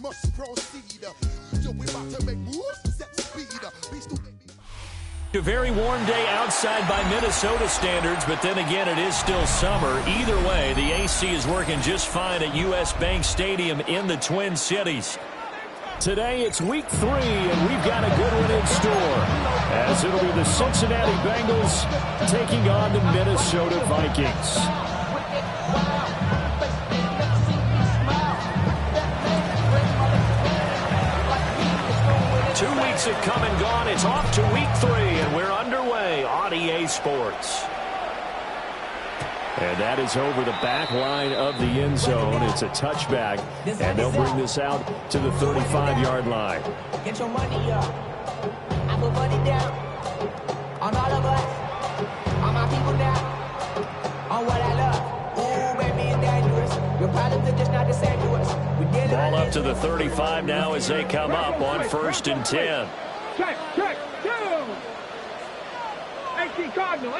must proceed. Yo, we about to make moves, set speed. A very warm day outside by Minnesota standards, but then again, it is still summer. Either way, the AC is working just fine at U.S. Bank Stadium in the Twin Cities. Today, it's week 3, and we've got a good one in store, as it'll be the Cincinnati Bengals taking on the Minnesota Vikings. 2 weeks have come and gone. It's off to week 3, and we're underway on EA Sports. And that is over the back line of the end zone. It's a touchback, and they'll bring this out to the 35-yard line. Get your money up. I put money down on all of us, on my people now, on what I love. Ooh, baby, it's dangerous. Your problems are just not the same to us. Ball up to the 35 now as they come up on 1st and 10. Check, down. 18 Cardinal.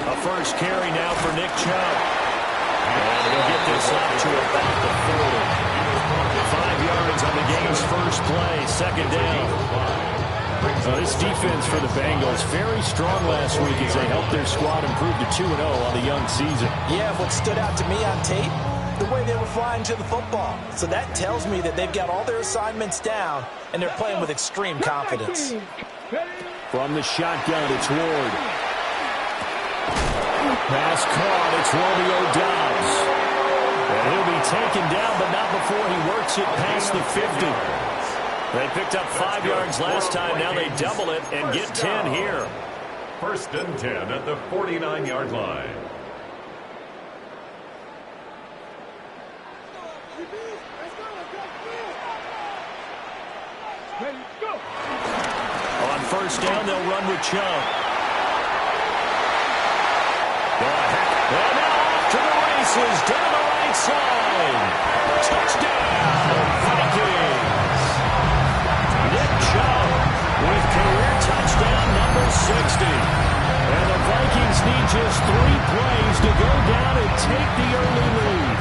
A first carry now for Nick Chubb. And he'll get this up to about the 40. 5 yards on the game's first play, second down. This defense for the Bengals, very strong last week as they helped their squad improve to 2-0 on the young season. Yeah, what stood out to me on tape, the way they were flying to the football. So that tells me that they've got all their assignments down, and they're playing with extreme confidence. From the shotgun, it's Ward. Pass caught, it's Romeo Doubs. And he'll be taken down, but not before he works it past the 50. They picked up 5 yards last time. Now they double it and get 10 here. 1st and 10 at the 49-yard line. On 1st down, they'll run with Chubb. And now off to the races down the right side. Touchdown, Vikings. Nick Chubb with career touchdown number 60. And the Vikings need just 3 plays to go down and take the early lead.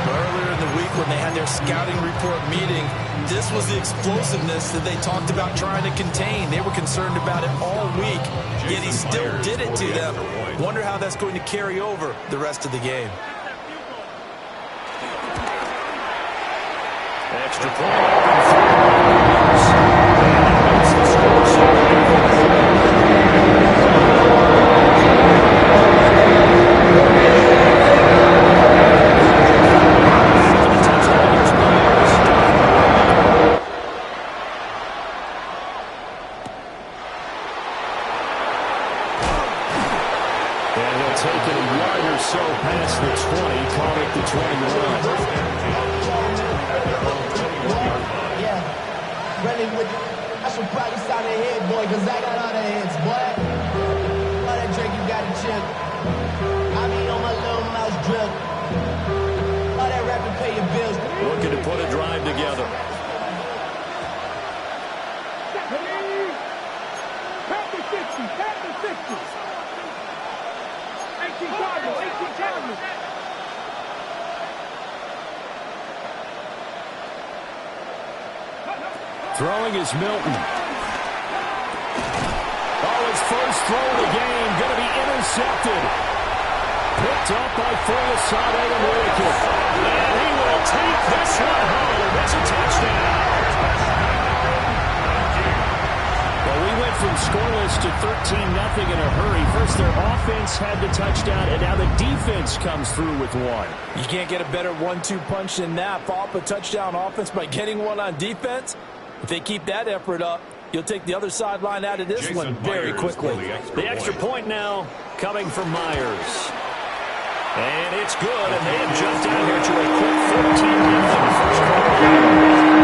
Earlier in the week when they had their scouting report meeting, this was the explosiveness that they talked about trying to contain. They were concerned about it all week, yet he still did it to them. Wonder how that's going to carry over the rest of the game. Extra point. And he'll take it a yard or so past the 20, call it the 21. Running with, I should probably sign a head, boy, because I got all the heads, boy. All that drink you got to chip. I be on my little mouse drip. All that rapping, pay your bills. Looking to put a drive together. Pass the 50. 18 Cardinal. Throwing is Milton. Oh, his first throw of the game going to be intercepted. Picked up by Foyesade Enrique. And he will take this one home. It's a touchdown. Well, we went from scoreless to 13-0 in a hurry. First, their offense had the touchdown, and now the defense comes through with one. You can't get a better 1-2 punch than that. Follow up a touchdown offense by getting one on defense. If they keep that effort up, you'll take the other sideline out of this Jason one very Myers quickly. The extra point now coming from Myers. And it's good, and they have jumped out here to a quick 14-0 first quarter.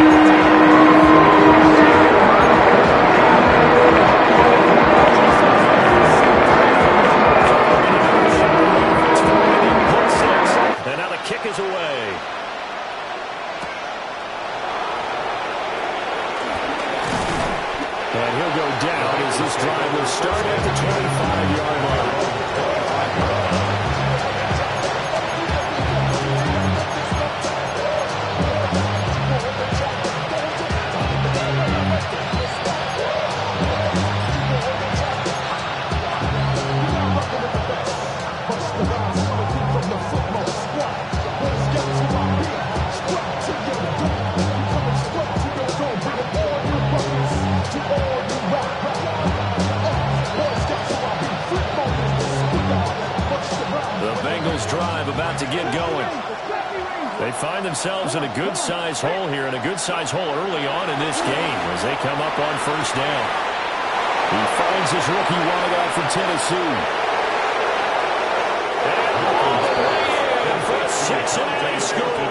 And now the kick is away. And he'll go down as this drive will start at the 25-yard line. this drive about to get going. They find themselves in a good-sized hole here, and a good-sized hole early on in this game as they come up on first down. He finds his rookie wideout from Tennessee. And for a 6-and-a score.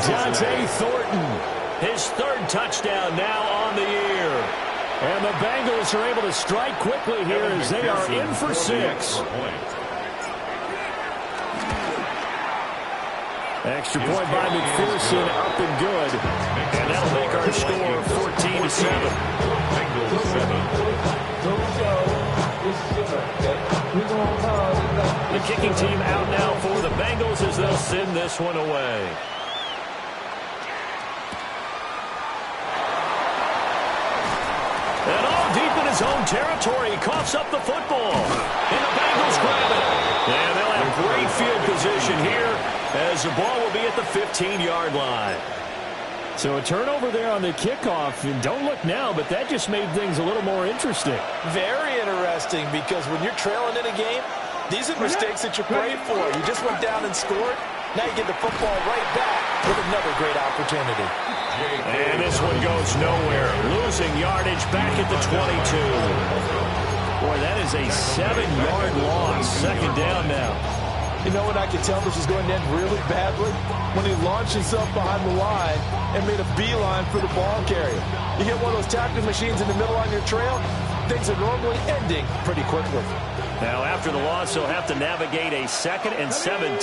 Dante Thornton, his third touchdown now on the year. And the Bengals are able to strike quickly here as they are in for 6. Extra point by McPherson, up and good. And that'll make our score 14-7. The kicking team out now for the Bengals as they'll send this one away. And all deep in his own territory, he coughs up the football. And the Bengals grab it. And they'll have great field position here as the ball will be at the 15-yard line. So a turnover there on the kickoff. And don't look now, but that just made things a little more interesting. Very interesting, because when you're trailing in a game, these are mistakes that you pray for. You just went down and scored. Now you get the football right back with another great opportunity. And this one goes nowhere. Losing yardage back at the 22. Boy, that is a 7-yard loss. Second down now. You know when I could tell this was going to end really badly? When he launched himself behind the line and made a beeline for the ball carrier. You get one of those tackling machines in the middle on your trail, things are normally ending pretty quickly. Now after the loss, he'll have to navigate a 2nd and 17.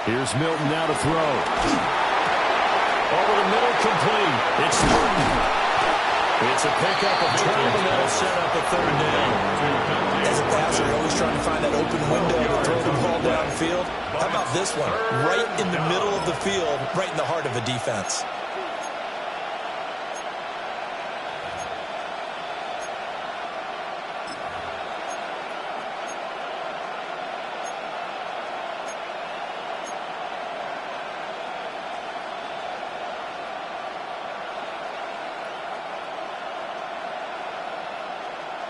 Here's Milton now to throw. Over the middle, complete. It's Thornton. It's a pickup of 12, and that'll set up a third down. As a passer, you're always trying to find that open window to throw the ball downfield. How about this one? Right in the middle of the field, right in the heart of a defense.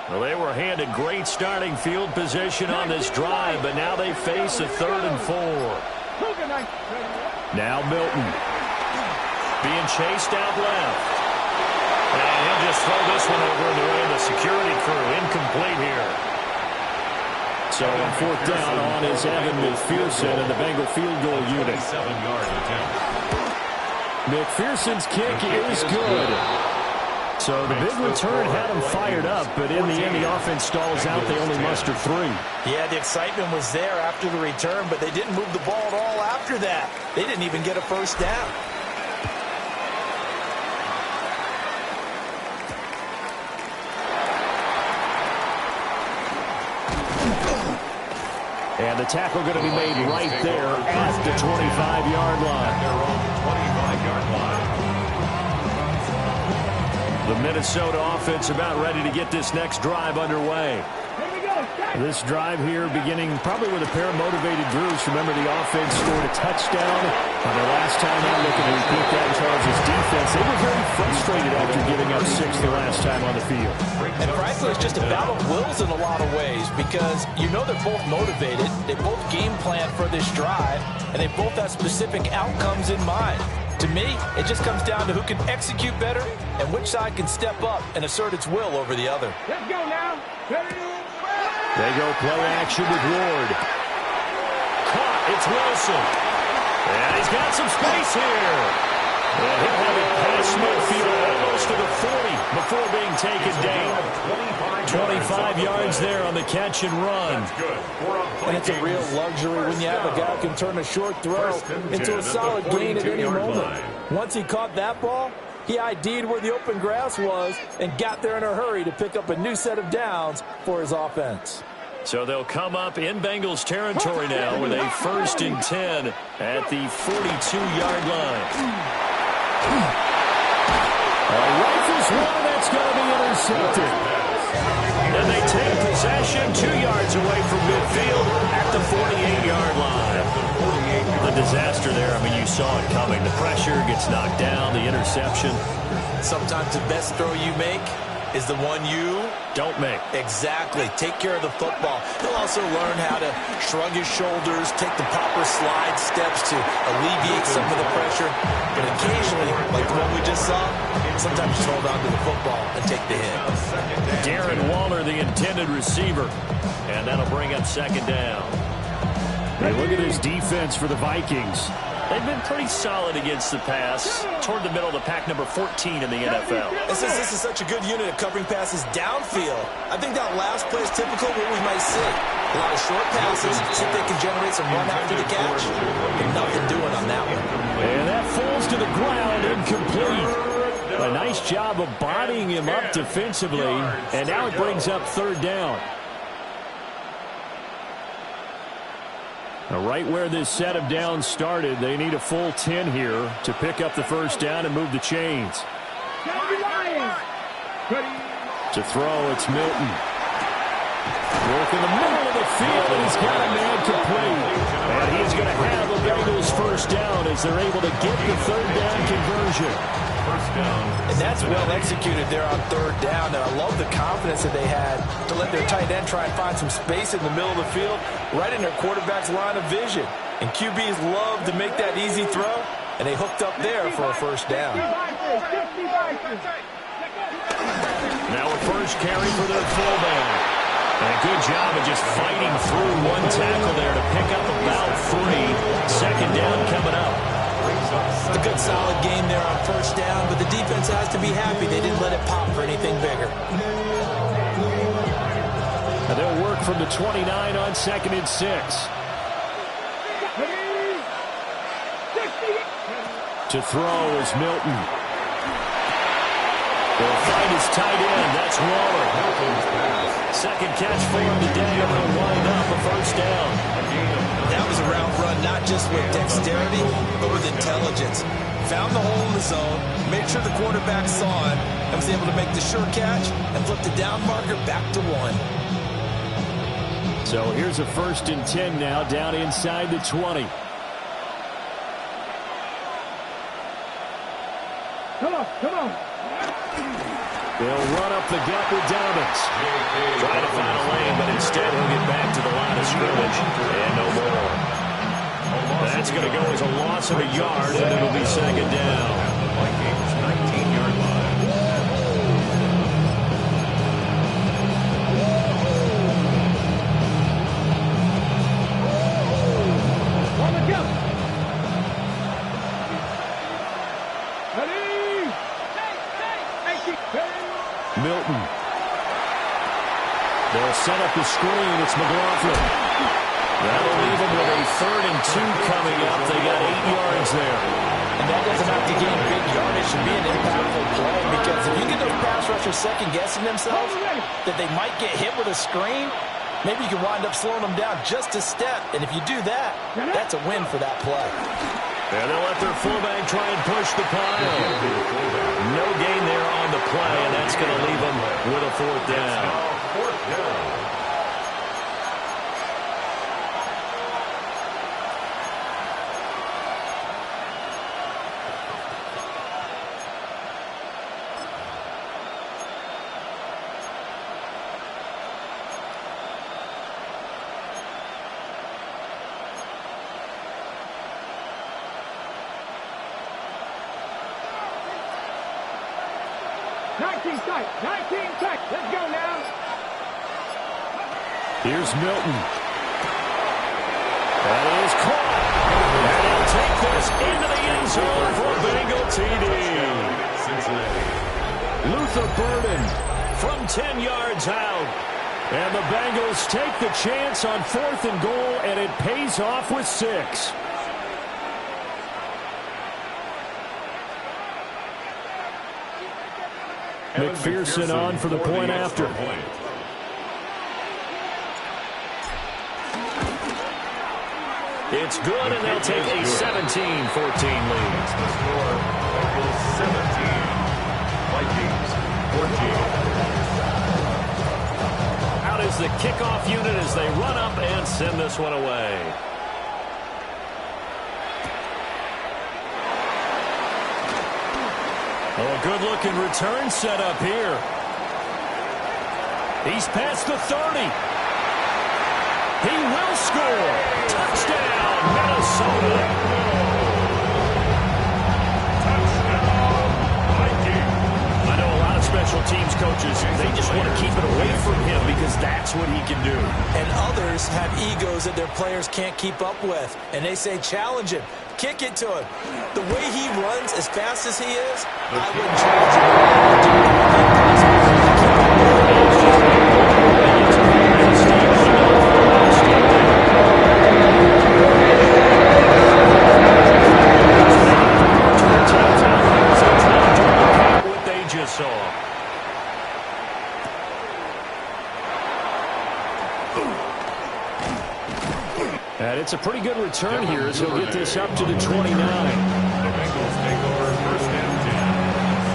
Well, they were handed great starting field position on this drive, but now they face a 3rd and 4. Now Milton being chased out left. And he'll just throw this one over in the way of the security crew. Incomplete here. So on 4th down on is Evan McPherson and the Bengal field goal unit. 7-yard attempt. McPherson's kick is good. So the big return had them fired up, but in the end, the offense stalls out. They only muster 3. Yeah, the excitement was there after the return, but they didn't move the ball at all after that. They didn't even get a first down. And the tackle going to be made right there at the 25-yard line. Their own 25-yard line. The Minnesota offense about ready to get this next drive underway. This drive here beginning probably with a pair of motivated groups. Remember, the offense scored a touchdown. The last time out, looking to repeat that in Charles' defense, they were very frustrated after giving up 6 the last time on the field. And frankly, it's just a battle of wills in a lot of ways, because you know they're both motivated. They both game plan for this drive, and they both have specific outcomes in mind. To me, it just comes down to who can execute better and which side can step up and assert its will over the other. Let's go now. They go play action with Ward. Caught. It's Wilson. And he's got some space here. And he'll have it past midfield almost to the 40 before being taken down. 25 yards there on the catch and run. And it's a real luxury when you have a guy who can turn a short throw into a solid gain at any moment. Once he caught that ball, he ID'd where the open grass was and got there in a hurry to pick up a new set of downs for his offense. So they'll come up in Bengals territory now with a 1st and 10 at the 42-yard line. Rifles one, that's going to be intercepted. And they take possession 2 yards away from midfield at the 48-yard line. The disaster there, I mean, you saw it coming. The pressure gets knocked down, the interception. Sometimes the best throw you make is the one you don't make. Exactly. Take care of the football. He'll also learn how to shrug his shoulders, take the proper slide steps to alleviate some of the pressure. But occasionally, like the one we just saw, sometimes just hold on to the football and take the hit. Darren Waller, the intended receiver. And that'll bring up second down. Hey, look at this defense for the Vikings. They've been pretty solid against the pass, toward the middle of the pack, number 14 in the NFL. This is such a good unit of covering passes downfield. I think that last play is typical of what we might see. A lot of short passes, see if they can generate some run after the catch. Nothing doing on that one. And that falls to the ground, incomplete. A nice job of bodying him up defensively, and now it brings up third down. Now, right where this set of downs started, they need a full 10 here to pick up the first down and move the chains. To throw, it's Milton. Work in the middle of the field, and he's got a man complete. And he's going to have the Bengals first down as they're able to get the third down conversion. And that's well executed there on third down. And I love the confidence that they had to let their tight end try and find some space in the middle of the field, right in their quarterback's line of vision. And QBs love to make that easy throw, and they hooked up there for a first down. Now a first carry for their fullback. And a good job of just fighting through one tackle there to pick up about 3. Second down coming up. It's a good solid game there on first down, but the defense has to be happy they didn't let it pop for anything bigger. And they'll work from the 29 on second and 6. To throw is Milton. They'll find his tight end. That's Waller. Second catch for him today, and they'll wind up a first down. That was a route run, not just with dexterity, but with intelligence. Found the hole in the zone, made sure the quarterback saw it, and was able to make the sure catch and flip the down marker back to 1. So here's a first and 10 now, down inside the 20. Come on. They'll run up the gut with Dobbins. Trying to find a lane, but instead he'll get back to the line of scrimmage. And no more. That's going to go as a loss of a yard, and it'll be second down. Vikings 19-yard line. On the jump. Ready? Milton. They'll set up the screen. It's McLaughlin. That'll leave them with a 3rd and 2 coming up. They got 8 yards there. And that doesn't have to gain big yardage to be an impactful play, because if you get those pass rushers second-guessing themselves that they might get hit with a screen, maybe you can wind up slowing them down just a step. And if you do that, that's a win for that play. And they'll let their fullback try and push the pile. No gain there on the play, and that's going to leave them with a 4th down. Fourth down. Let's go now. Here's Milton. That is caught. And he'll take this into the end zone for a Bengal TD. Luther Burden from 10 yards out. And the Bengals take the chance on 4th and goal, and it pays off with 6. McPherson on for the point after. It's good, and they'll take a 17-14 lead. The score, Bengals 17, Vikings 14. Out is the kickoff unit as they run up and send this one away. Oh, a good-looking return set up here. He's past the 30. He will score. Touchdown, Minnesota. Touchdown, Vikings. I know a lot of special teams coaches, they just want to keep it away from him because that's what he can do. And others have egos that their players can't keep up with. And they say, challenge him. Kick it to him. The way he runs as fast as he is, I wouldn't challenge What they just saw. And it's a pretty good return here as he'll get this up to the 29. The Bengals take over first and 10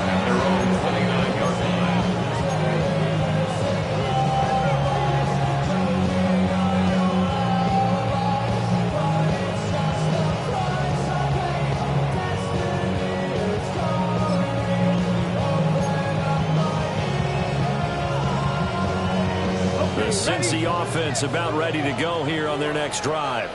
at their own 29-yard line. The Cincy offense about ready to go here on their next drive.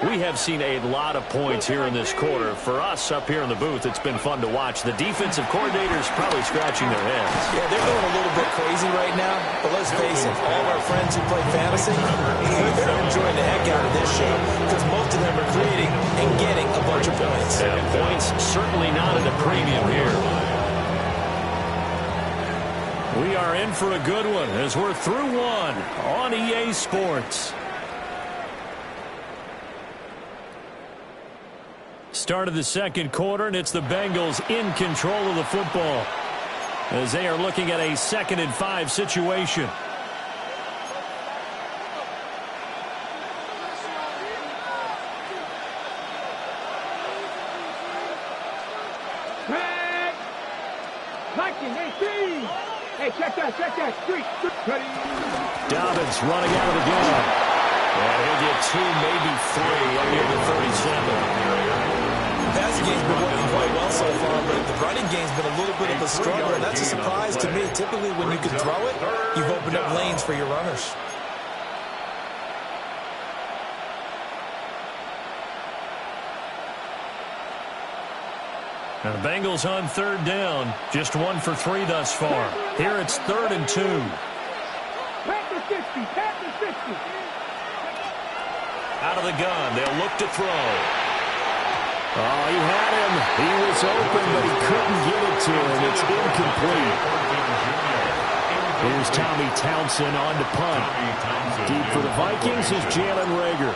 We have seen a lot of points here in this quarter. For us up here in the booth, it's been fun to watch. The defensive coordinators probably scratching their heads. Yeah, they're going a little bit crazy right now, but let's face it, all of our friends who play fantasy, they're enjoying the heck out of this show because most of them are creating and getting a bunch of points. And points certainly not at a premium here. We are in for a good one as we're through one on EA Sports. Start of the second quarter, and it's the Bengals in control of the football as they are looking at a 2nd and 5 situation. Hey, check that, street. Dobbins running out of the gun. And he'll get 2, maybe 3 up near the 37. The passing game's been working quite well so far, but the running game's been a little bit of a struggle, and that's a surprise to me. Typically, when you can throw it, you've opened up lanes for your runners. And the Bengals on 3rd down. Just 1 for 3 thus far. Here it's 3rd and 2. Pat the 60. Out of the gun. They'll look to throw. Oh, he had him. He was open, but he couldn't get it to him. It's incomplete. Here's Tommy Townsend on to punt. Deep for the Vikings is Jalen Reagor.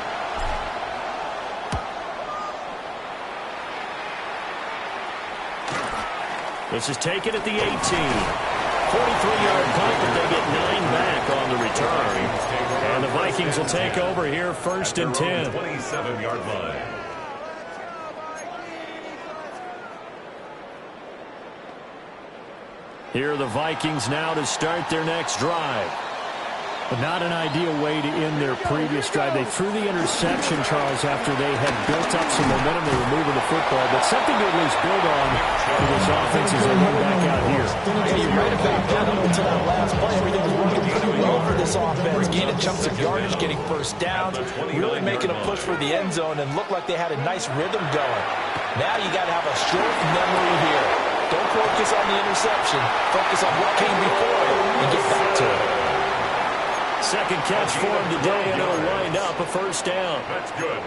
This is taken at the 18. 43-yard punt, but they get 9 back on the return. And the Vikings will take over here 1st and 10. 27-yard line. Here are the Vikings now to start their next drive. Not an ideal way to end their previous drive. They threw the interception, Charles, after they had built up some momentum. They were moving the football, but something to at least build on for this offense as they move back out here. Yeah, you're right about that. Up until that last play, everything was working pretty well for this offense. Gaining chunks of yardage, getting first downs, really making a push for the end zone, and looked like they had a nice rhythm going. Now you got to have a short memory here. Don't focus on the interception. Focus on what came before it and get back to it. Second catch for him today, and it'll wind up a 1st down. That's good.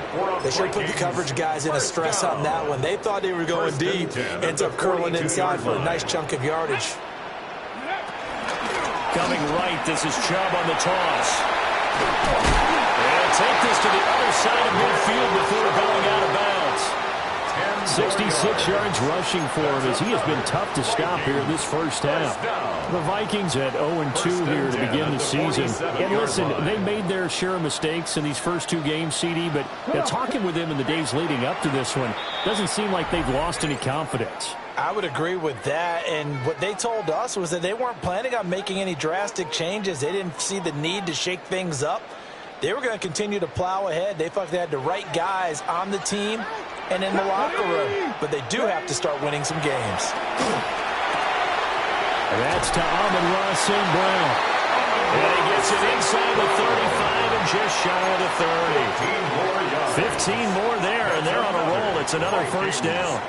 They should put the coverage guys in a stress on that one. They thought they were going deep. Ends up curling inside for a nice chunk of yardage. Coming right, this is Chubb on the toss. They'll take this to the other side of midfield before going out of bounds. 66 yards rushing for him as he has been tough to stop here this first half. The Vikings at 0-2 here to begin the season. And listen, they made their share of mistakes in these first 2 games, CD, but talking with them in the days leading up to this one, doesn't seem like they've lost any confidence. I would agree with that, and what they told us was that they weren't planning on making any drastic changes. They didn't see the need to shake things up. They were going to continue to plow ahead. They felt they had the right guys on the team and in the locker room, but they do have to start winning some games. That's to Amon-Ra St. Brown. And he gets it inside the 35 and just shy of the 30. 15 more there, and they're on a roll. It's another first down.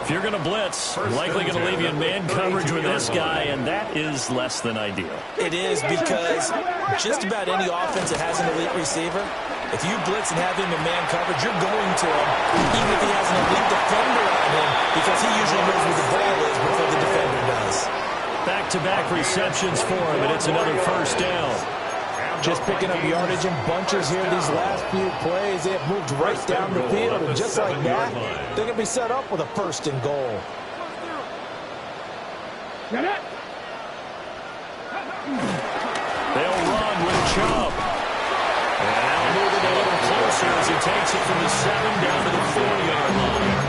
If you're going to blitz, likely going to leave you in man coverage with this guy, and that is less than ideal. It is, because just about any offense that has an elite receiver, if you blitz and have him in man coverage, you're going to him, even if he has an elite defender on him, because he usually knows where the ball is before the defender does. Back-to-back receptions for him, and it's another first down. Just picking up yardage in bunches here these last few plays. They have moved right down the field, and just like that, they're going to be set up with a first and goal. They'll run with Chubb. And now moving a little closer as he takes it from the 7 down to the 4-yard line.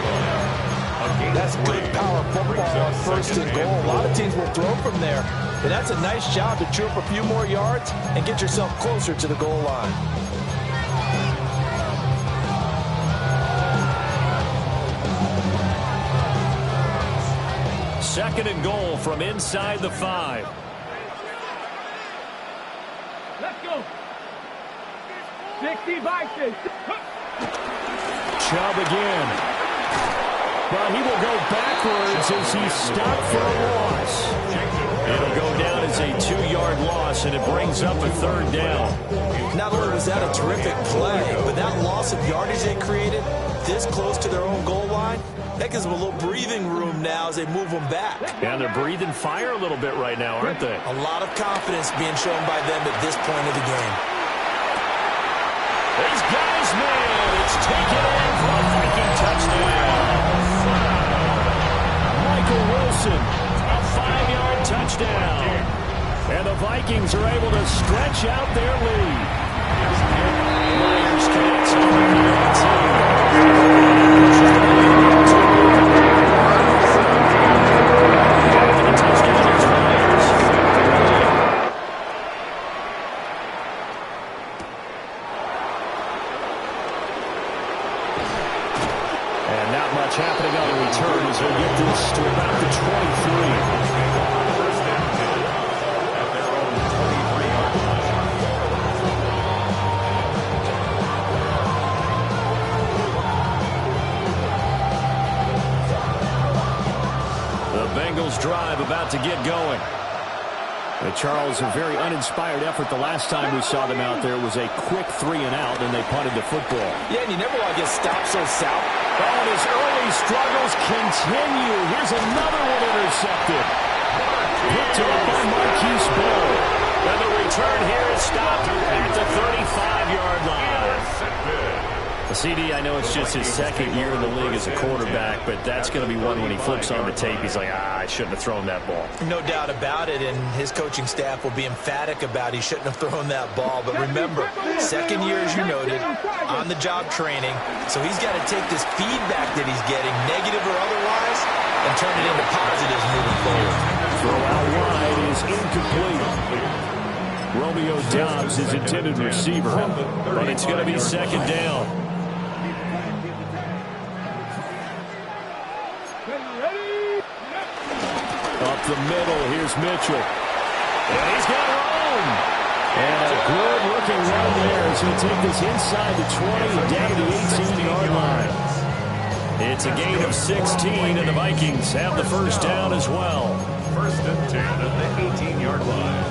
That's good power football on first and goal. A lot of teams will throw from there. And that's a nice job to chew up a few more yards and get yourself closer to the goal line. Second and goal from inside the 5. Let's go. 60 Vikings. Chubb again. But he will go backwards as he's stopped for a loss. It'll go down as a 2-yard loss, and it brings up a third down. Not only was that a terrific play, but that loss of yardage they created this close to their own goal line, that gives them a little breathing room now as they move them back. And they're breathing fire a little bit right now, aren't they? A lot of confidence being shown by them at this point of the game. He's got his man. It's taken in for a Viking touchdown. Michael Wilson, a 5-yard touchdown. And the Vikings are able to stretch out their lead. Myers connects on the 19. Happening on the return as they get this to about the 23. First and 10 at their own 23-yard line. The Bengals drive about to get going. Charles, a very uninspired effort the last time we saw them out there. It was a quick 3-and-out, and they punted the football. Yeah, and you never want to get stopped so south. Oh, and his early struggles continue. Here's another one intercepted. Picked up by Marquise Bell. And the return here is stopped at the 35-yard line. CD, I know it's just his second year in the league as a quarterback, but that's going to be one when he flips on the tape. He's like, I shouldn't have thrown that ball. No doubt about it, and his coaching staff will be emphatic about he shouldn't have thrown that ball. But remember, second year, as you noted, on-the-job training, so he's got to take this feedback that he's getting, negative or otherwise, and turn it into positives moving forward. Throw out wide is incomplete. Romeo Doubs, his intended receiver, but it's going to be second down. Up the middle, here's Mitchell. And he's got room. And a good-looking run there as he'll take this inside the 20 and down to the 18-yard line. It's a gain of 16, and the Vikings have the first down as well. First and 10 at the 18-yard line.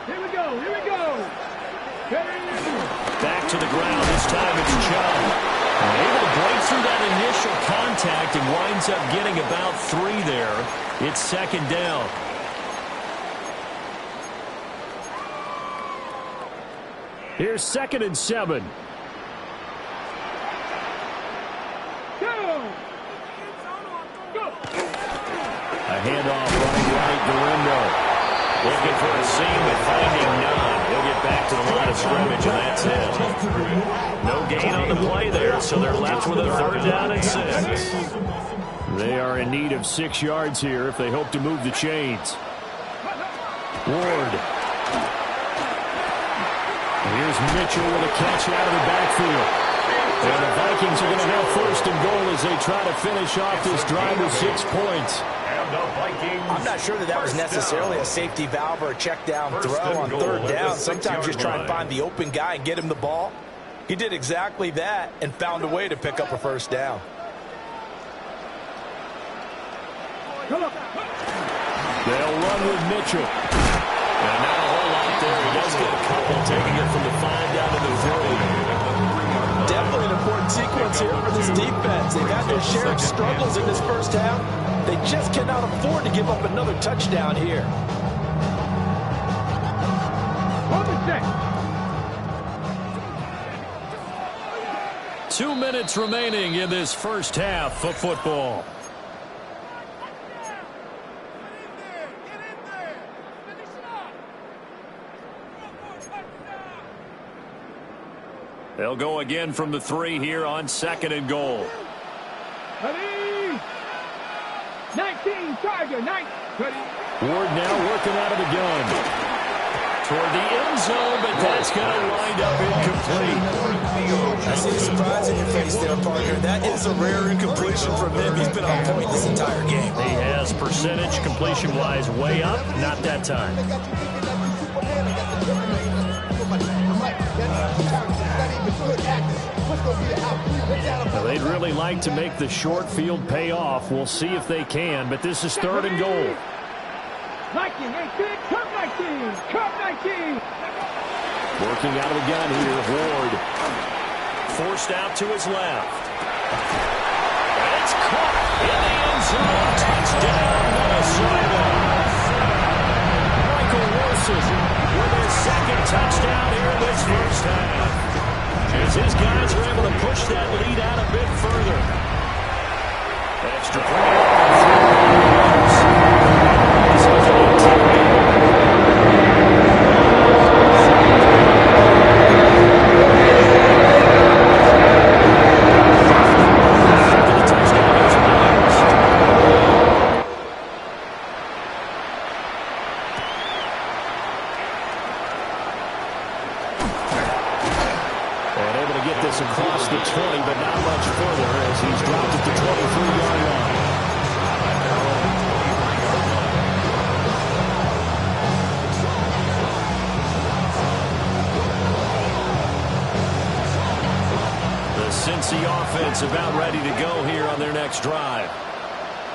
Here we go. Back to the ground. This time it's Chubb. Able to break through that initial contact and winds up getting about 3 there. It's second down. Here's 2nd and 7. A handoff running right, Dorindo. Looking for a seam, but finding none. He'll get back to the line of scrimmage, and that's it. No gain on the play there, so they're left with a third down and 6. They are in need of 6 yards here if they hope to move the chains. Ward. Here's Mitchell with a catch out of the backfield. And the Vikings are going to have first and goal as they try to finish off this drive with 6 points. I'm not sure that was necessarily a safety valve or a check down throw on third down. Sometimes just try and find the open guy and get him the ball. He did exactly that and found a way to pick up a first down. They'll run with Mitchell. And not a whole lot there. He does get a couple, taking it from the 5 down to the 3. Definitely an important sequence here for this defense. They've had their share of struggles in this first half. They just cannot afford to give up another touchdown here. 2 minutes remaining in this first half of football. They'll go again from the 3 here on 2nd and goal. Ready? 19, Tiger, 9. Ready? Ward now working out of the gun. Toward the end zone, but that's going to wind up incomplete. I see a surprise in your face there, partner. That is a rare incompletion from him. He's been on point this entire game. He has percentage completion-wise way up. Not that time. Well, they'd really like to make the short field pay off. We'll see if they can, but this is 3rd and goal. 19, 18, come 19, come 19. Working out of the gun here, Ward. Forced out to his left. And it's caught in the end zone. Touchdown, Minnesota. Michael Wilson with his 2nd touchdown here in this first half. As his guys are able to push that lead out a bit further. Extra across the 20, but not much further as he's dropped at the 23-yard line. The Cincy offense about ready to go here on their next drive.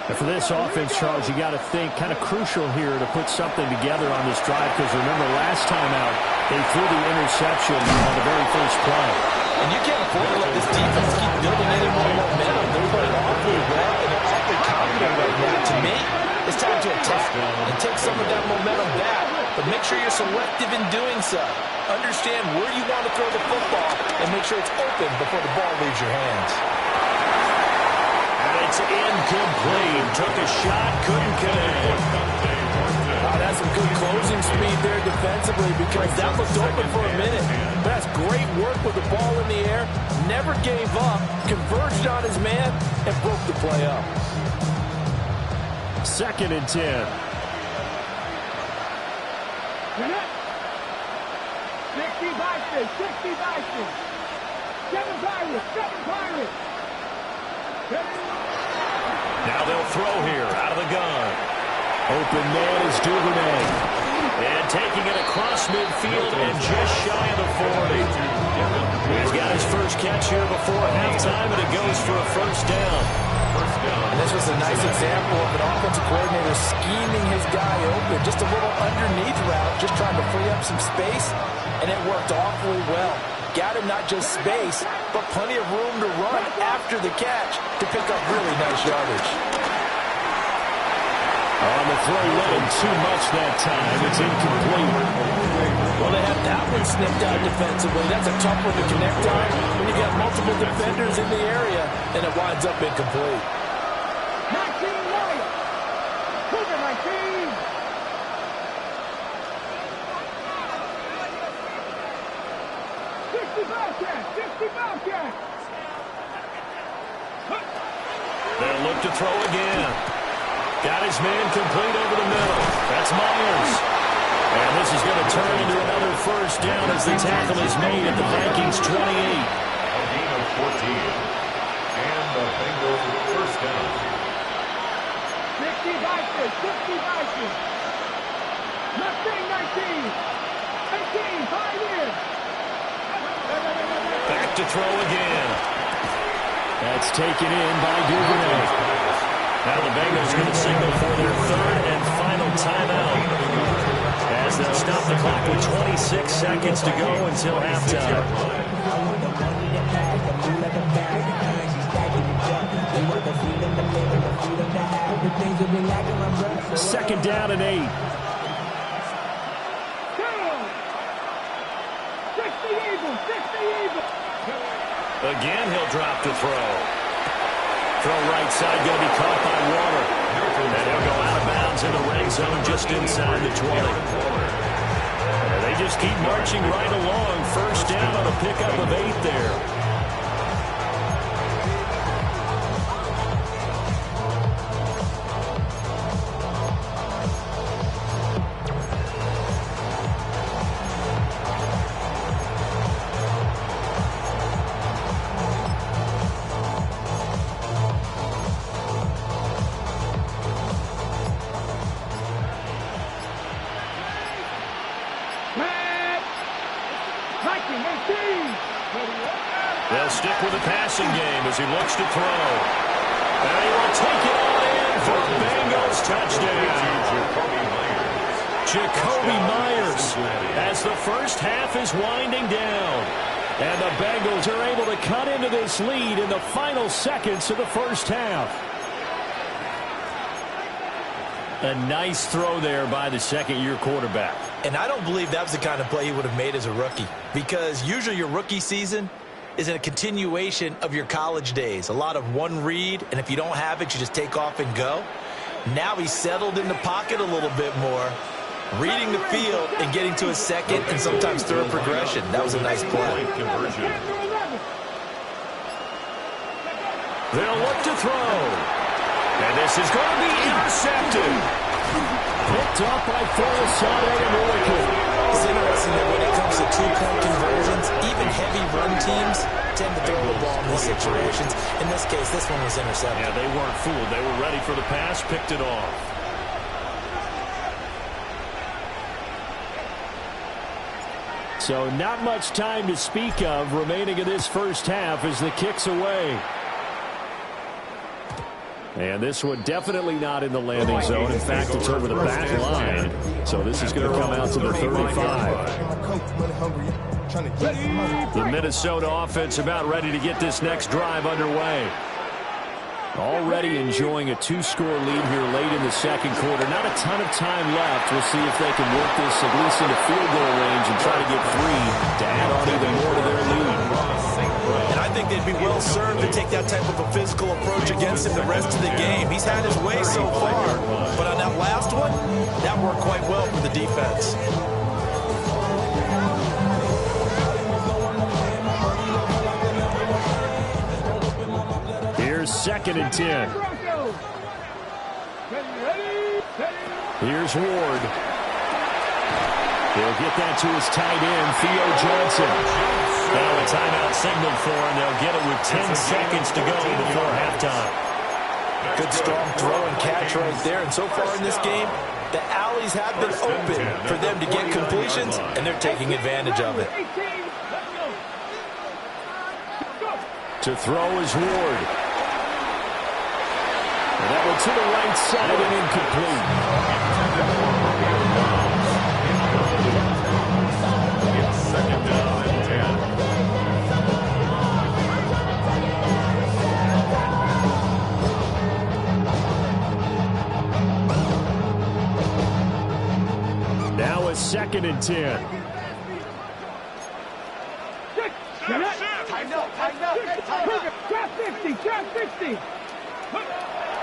And for this offense, Charles, you got to think kind of crucial here to put something together on this drive, because remember last time out they threw the interception on the very first play. And you can't afford to let this defense keep building any more momentum. They're playing awfully well, and they're awfully confident right now. To me, it's time to attack and take some of that momentum back. But make sure you're selective in doing so. Understand where you want to throw the football and make sure it's open before the ball leaves your hands. And it's incomplete. Took a shot, couldn't connect. That's some good closing speed there defensively, because that looked open for a minute. That's great work with the ball in the air. Never gave up, converged on his man, and broke the play up. 2nd and 10. You're not. 60 Vikings, 60 Vikings. 7 Pirates, 7 Pirates. Now they'll throw here out of the gun. Open man is Duvernay. And taking it across midfield and just shy of the 40. He's got his first catch here before halftime, and it goes for a first down. And this was a nice example of an offensive coordinator scheming his guy open. Just a little underneath route, just trying to free up some space, and it worked awfully well. Got him not just space, but plenty of room to run after the catch to pick up really nice yardage. On the throw, running too much that time. It's incomplete. Well, they have that one snipped out defensively. That's a tough one to connect on when you got multiple defenders in the area, and it winds up incomplete. 19 Lions. Cougar 19. They'll look to throw again. Got his man complete over the middle. That's Myers. And this is going to turn into another first down as the tackle is made at the Vikings 28. A gain of 14. And the Bengals first down. vices, 60 vices. Nothing, 19. 18, 5 in. Back to throw again. That's taken in by Duvernay. Now the Bengals going to signal for their third and final timeout, as they'll stop the clock with 26 seconds to go until halftime. Second down and 8. 60 even, 60 even. Again, he'll drop to throw. Throw right side, going to be caught by Water. And he'll go out of bounds in the red zone just inside the 20. And they just keep marching right along. First down on a pickup of 8 there. They'll stick with the passing game as he looks to throw. And he will take it all in for a Bengals touchdown. Jakobi Meyers as the first half is winding down. And the Bengals are able to cut into this lead in the final seconds of the first half. A nice throw there by the second-year quarterback. And I don't believe that was the kind of play he would have made as a rookie, because usually your rookie season is a continuation of your college days. A lot of one read, and if you don't have it, you just take off and go. Now he's settled in the pocket a little bit more, reading the field and getting to his second and sometimes third progression. That was a nice play. They'll look to throw. And this is going to be intercepted. Picked up by Folasade and Orlick. It's interesting that when it comes to two-point conversions, even heavy run teams tend to throw the ball in these situations. In this case, this one was intercepted. Yeah, they weren't fooled. They were ready for the pass, picked it off. So not much time to speak of remaining in this first half as the kick's away. And this one definitely not in the landing zone. In fact, it's over the back line. So this is going to come out to the 35. The Minnesota offense about ready to get this next drive underway. Already enjoying a 2-score lead here late in the second quarter. Not a ton of time left. We'll see if they can work this at least into field goal range and try to get 3 to add on even more to their lead. And I think they'd be well served to take that type of a physical approach against him the rest of the game. He's had his way so far, but on that last one, that worked quite well for the defense. Here's 2nd and 10. Here's Ward. He'll get that to his tight end, Theo Johnson. Now a timeout signaled for, and they'll get it with 10 seconds to go before halftime. Good strong throw and catch right there. And so far in this game, the alleys have been open for them to get completions, and they're taking advantage of it. To throw is Ward. And that one to the right side and incomplete. Second down and 10. Now a 2nd and 10. Drop 50, drop 50.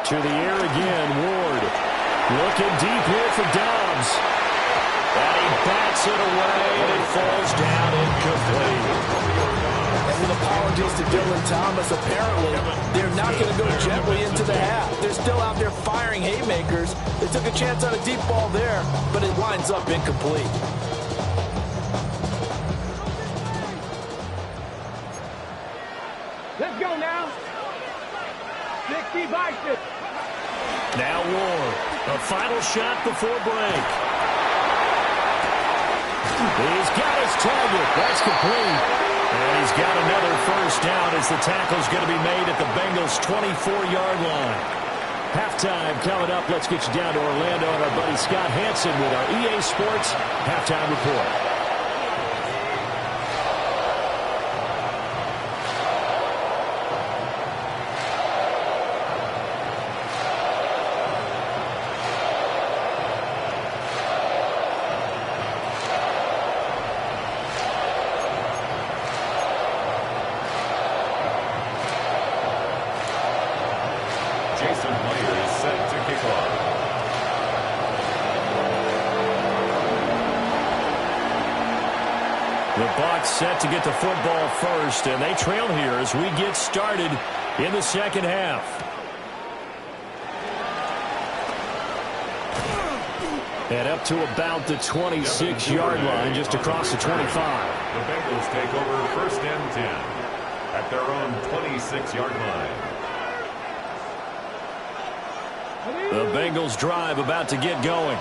To the air again, Ward. Looking deep here for Dobbs. And he bats it away, and it falls down incomplete. And with apologies to Dylan Thomas, apparently they're not going to go gently into the half. They're still out there firing haymakers. They took a chance on a deep ball there, but it winds up incomplete. Let's go now. 60 by 6. Now Ward. final shot before break. He's got his target. That's complete. And he's got another first down as the tackle's going to be made at the Bengals' 24-yard line. Halftime coming up. Let's get you down to Orlando and our buddy Scott Hanson with our EA Sports Halftime Report. Jason White is set to kick off. The Bucs set to get the football first, and they trail here as we get started in the second half. And up to about the 26-yard line, just across the 25. The Bengals take over first and 10 at their own 26-yard line. The Bengals drive about to get going.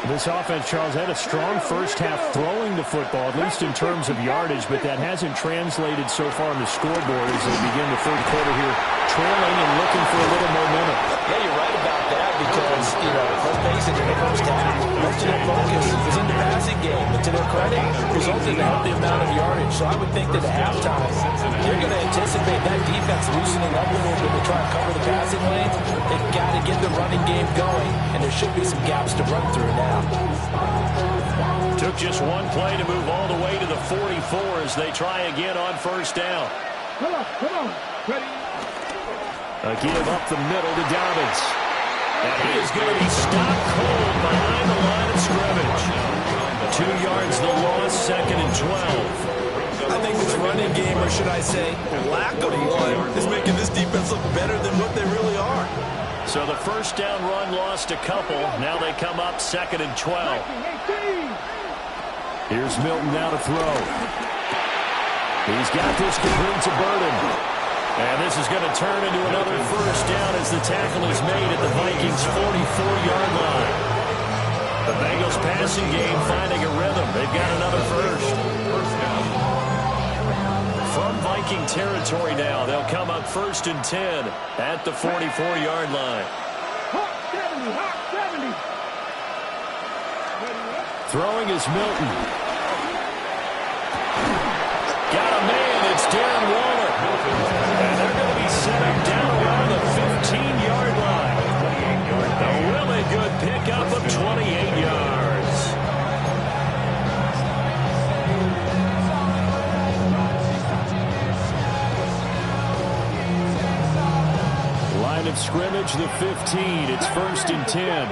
This offense, Charles, had a strong first half throwing the football, at least in terms of yardage, but that hasn't translated so far on the scoreboard as they begin the third quarter here, trailing and looking for a little momentum. Yeah, you're right about that because, let's face it, in the first half, most of their focus was in the passing game, but to their credit, resulted in a healthy amount of yardage. So I would think that at halftime, they're going to anticipate that defense loosening up a little bit to try and cover the passing lanes. They've got to get the running game going, and there should be some gaps to run through now. Took just one play to move all the way to the 44 as they try again on first down. Come on. Ready? A give up the middle to Dobbins. And he is going to be stopped cold behind the line of scrimmage. 2 yards the loss, second and 12. I think this running game, or should I say, lack of one, is making this defense look better than what they really are. So the first down run lost a couple. Now they come up second and 12. Here's Milton now to throw. He's got this complete to Burden. And this is going to turn into another first down as the tackle is made at the Vikings' 44-yard line. The Bengals passing game finding a rhythm. They've got another first. First down. From Viking territory now, they'll come up first and 10 at the 44-yard line. Hot 70. Throwing is Milton. Got a man, it's Darren Waller. And they're going to be set up down around the 15-yard line. A really good pickup of 28 yards. Line of scrimmage, the 15. It's first and 10.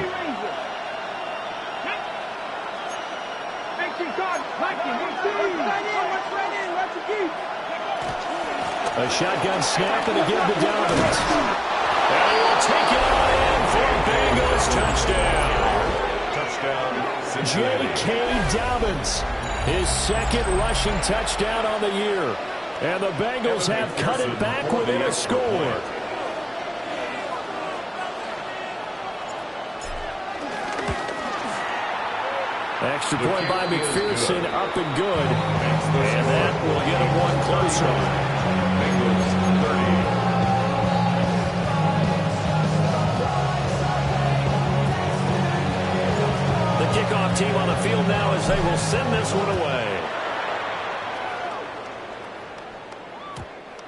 A shotgun snap and a give to Dobbins. And he will take it on in for Bengals touchdown. J.K. Dobbins, his second rushing touchdown on the year. And the Bengals have cut it back within a score. Extra point by McPherson, up and good. And that will get him one closer. Bengals 30. The kickoff team on the field now as they will send this one away.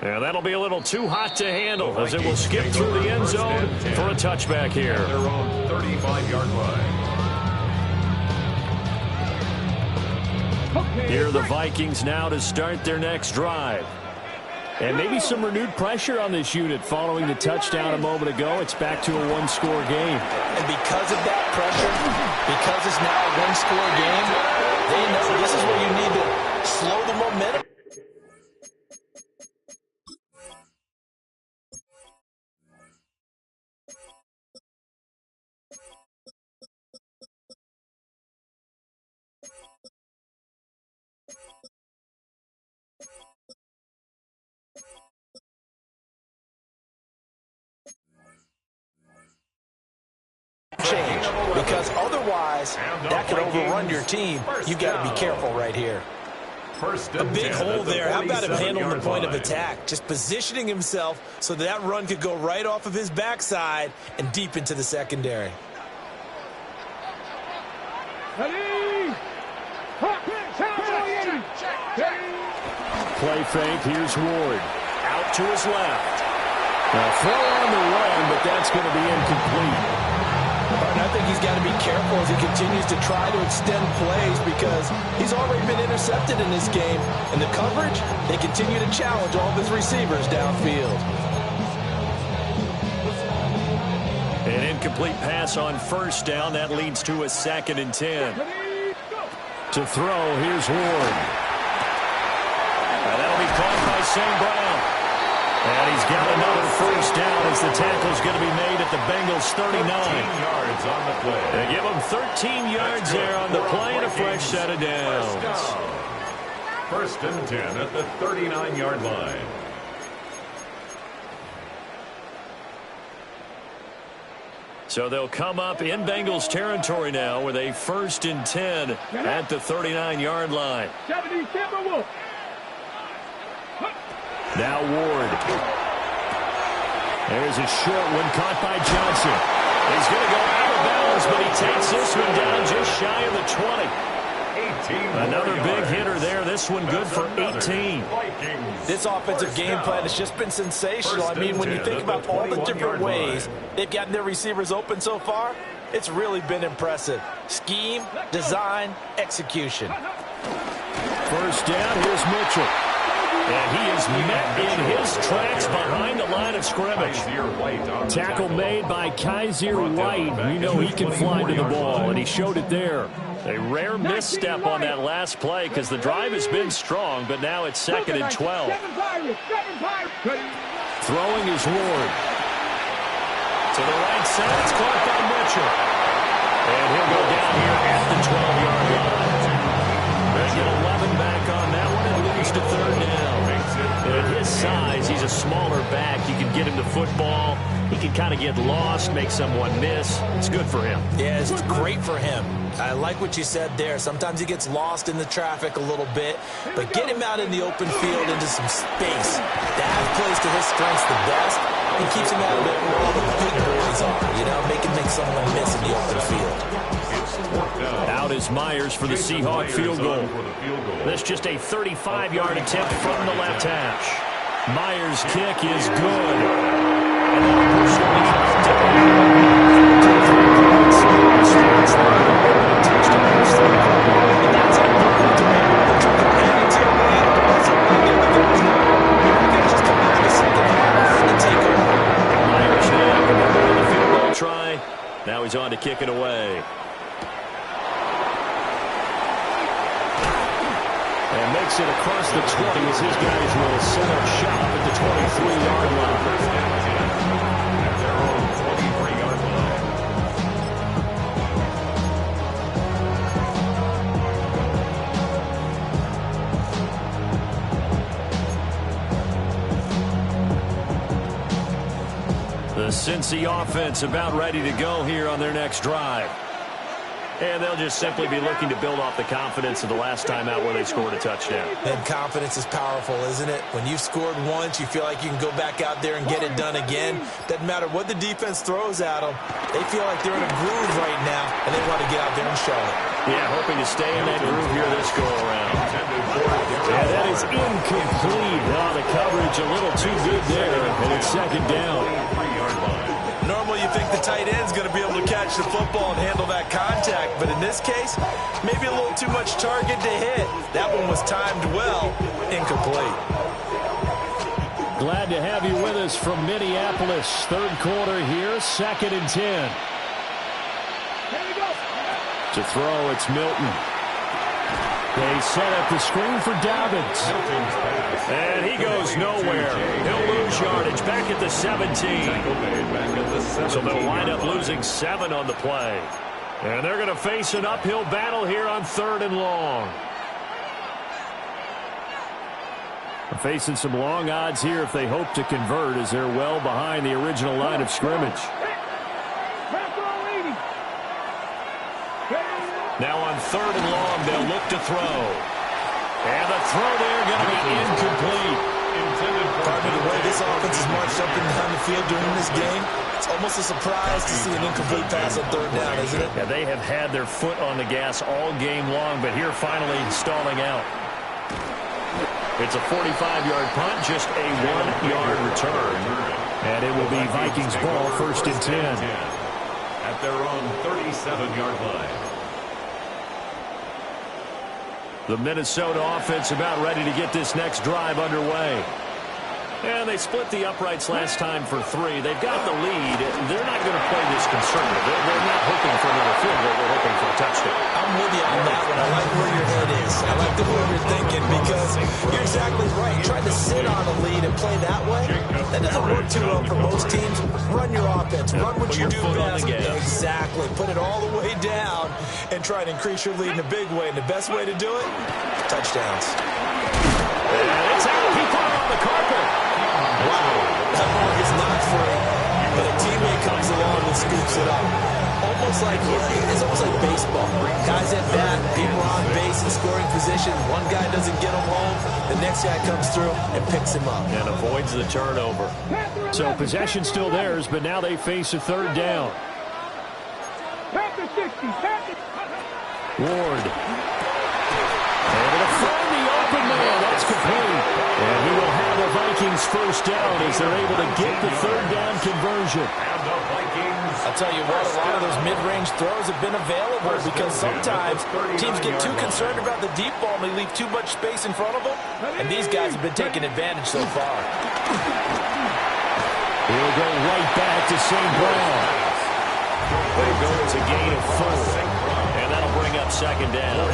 And that'll be a little too hot to handle as it will skip through the end zone for a touchback here. Their own 35-yard line. Here are the Vikings now to start their next drive. And maybe some renewed pressure on this unit following the touchdown a moment ago. It's back to a one-score game. And because of that pressure, because it's now a one-score game, they know this is where you need to slow the momentum. Change. because otherwise that could overrun your team. You got to be careful right here. A big hole there. How about him handling the point of attack? Just positioning himself so that run could go right off of his backside and deep into the secondary. Play fake. Here's Ward. Out to his left. Now throw on the run, but that's going to be incomplete. I think he's got to be careful as he continues to try to extend plays because he's already been intercepted in this game. And the coverage, they continue to challenge all of his receivers downfield. An incomplete pass on first down. That leads to a 2nd and 10. To throw, here's Ward. And that'll be caught by St. Brown. And he's got another first down as the tackle's going to be made at the Bengals 39. 13 yards on the play. They give him 13 yards there on the play and a fresh set of downs. First and 10 at the 39-yard line. So they'll come up in Bengals territory now with a 1st and 10 at the 39-yard line. Now Ward. There's a short one caught by Johnson. He's going to go out of bounds, but he takes this one down just shy of the 20. Another big hitter there. This one good for 18. This offensive game plan has just been sensational. I mean, when you think about all the different ways they've gotten their receivers open so far, it's really been impressive. Scheme, design, execution. First down, here's Mitchell. And he is met in his tracks behind the line of scrimmage. Tackle made by Kaiser White. You know he can fly to the ball, and he showed it there. A rare misstep on that last play because the drive has been strong, but now it's 2nd and 12. Throwing is Ward. To the right side, it's caught by Mitchell. And he'll go down here at the 12-yard line. They get 11 back on that one and lose to 3rd down. At his size, he's a smaller back. You can get him the football. He can kind of get lost, make someone miss. It's good for him. Yeah, it's great for him. I like what you said there. Sometimes he gets lost in the traffic a little bit, but get him out in the open field into some space. That plays to his strengths the best and keeps him out of there where all the big boys are, you know, make someone miss in the open field. Out is Myers for the Seahawk field goal. That's just a 35-yard attempt from the left hash. Myers' kick is good. And then now he's on to kick it away. And makes it across the 20 as his guys will set up shop at the 23-yard line. At their own 23-yard line. The Cincy offense about ready to go here on their next drive. And they'll just simply be looking to build off the confidence of the last time out where they scored a touchdown. And confidence is powerful, isn't it? When you've scored once, you feel like you can go back out there and get it done again. Doesn't matter what the defense throws at them. They feel like they're in a groove right now, and they want to get out there and show it. Yeah, hoping to stay in that groove here this go-around. And that is incomplete. Oh, the coverage a little too good there, and it's 2nd down. Normally you think the tight end's going to be able to catch the football and handle that contact, but in this case, maybe a little too much target to hit. That one was timed well, incomplete. Glad to have you with us from Minneapolis. 3rd quarter here, 2nd and 10. To throw, it's Milton. They set up the screen for Dobbins. And he goes nowhere. He'll lose yardage back at the 17. So they'll wind up losing 7 on the play. And they're going to face an uphill battle here on 3rd and long. Facing some long odds here if they hope to convert as they're well behind the original line of scrimmage. Now on 3rd and long, they'll look to throw. And the throw there going to be incomplete. Pardon me, the way this offense is marched up and down the field during this game, it's almost a surprise to see an incomplete pass on 3rd down, isn't it? Yeah, they have had their foot on the gas all game long, but here finally stalling out. It's a 45-yard punt, just a 1-yard return. And it will be Vikings ball, 1st and 10. At their own 37-yard line. The Minnesota offense about ready to get this next drive underway. And they split the uprights last time for 3. They've got the lead. They're not going to play this conservative. They're not hoping for another field goal. They're hoping for a touchdown. I'm with you on that one. I like where your head is. I like the way you're thinking because you're exactly right. Trying to sit on a lead and play that way, that doesn't work too well for most teams. Run your offense. Run what you do best. Exactly. Put it all the way down and try to increase your lead in a big way. And the best way to do it, touchdowns. And it's out. He put it on the carpet. Wow. That ball is not free, but a teammate comes along and scoops it up. It's almost like baseball. Guys at bat, people on base in scoring position. One guy doesn't get him home. The next guy comes through and picks him up. And avoids the turnover. So possession still theirs, but now they face a 3rd down. Ward. And it'll find the open man. That's complete. And he will have the Vikings 1st down as they're able to get the 3rd down conversion. And the Vikings. I'll tell you what, a lot of those mid-range throws have been available because sometimes teams get too concerned about the deep ball and they leave too much space in front of them. And these guys have been taking advantage so far. He'll go right back to St. Brown. There goes a gain of 4. And that'll bring up 2nd down.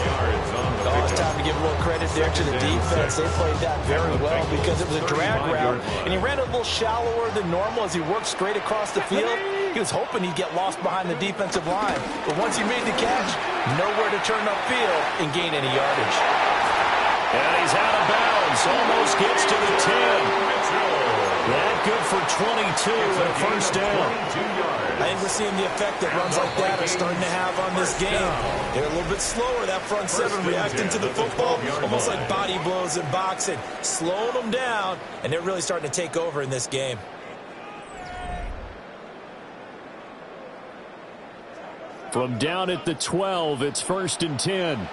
Oh, it's time to give a little credit there to the defense. They played that very well because it was a drag route, and he ran a little shallower than normal as he worked straight across the field. He was hoping he'd get lost behind the defensive line, but once he made the catch, nowhere to turn upfield and gain any yardage. And he's out of bounds, almost gets to the 10. That good for 22 and a 1st down. I think we're seeing the effect that runs like that are starting to have on this game. They're a little bit slower, that front 7 reacting to the football, almost like body blows in boxing, slowing them down, and they're really starting to take over in this game. From down at the 12, it's 1st and 10.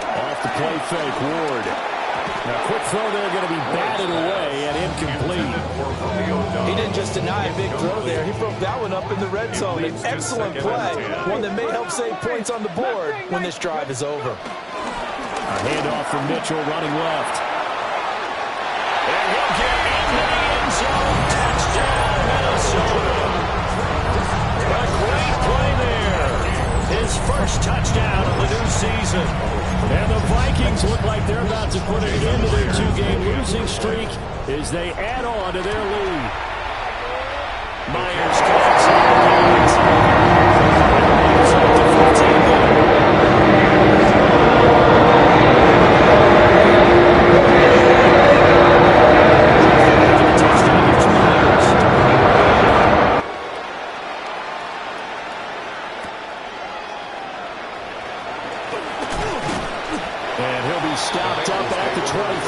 Off the play fake, Ward. Now, quick throw there, going to be batted away and incomplete. He didn't just deny a big throw there. He broke that one up in the red zone. An excellent play, one that may help save points on the board when this drive is over. A handoff from Mitchell running left. And he'll get into the end zone. Touchdown, Minnesota. A great play there. His 1st touchdown of the new season. And the Vikings look like they're about to put an end to their 2-game losing streak as they add on to their lead. Myers collects And he'll be stopped up at the 25.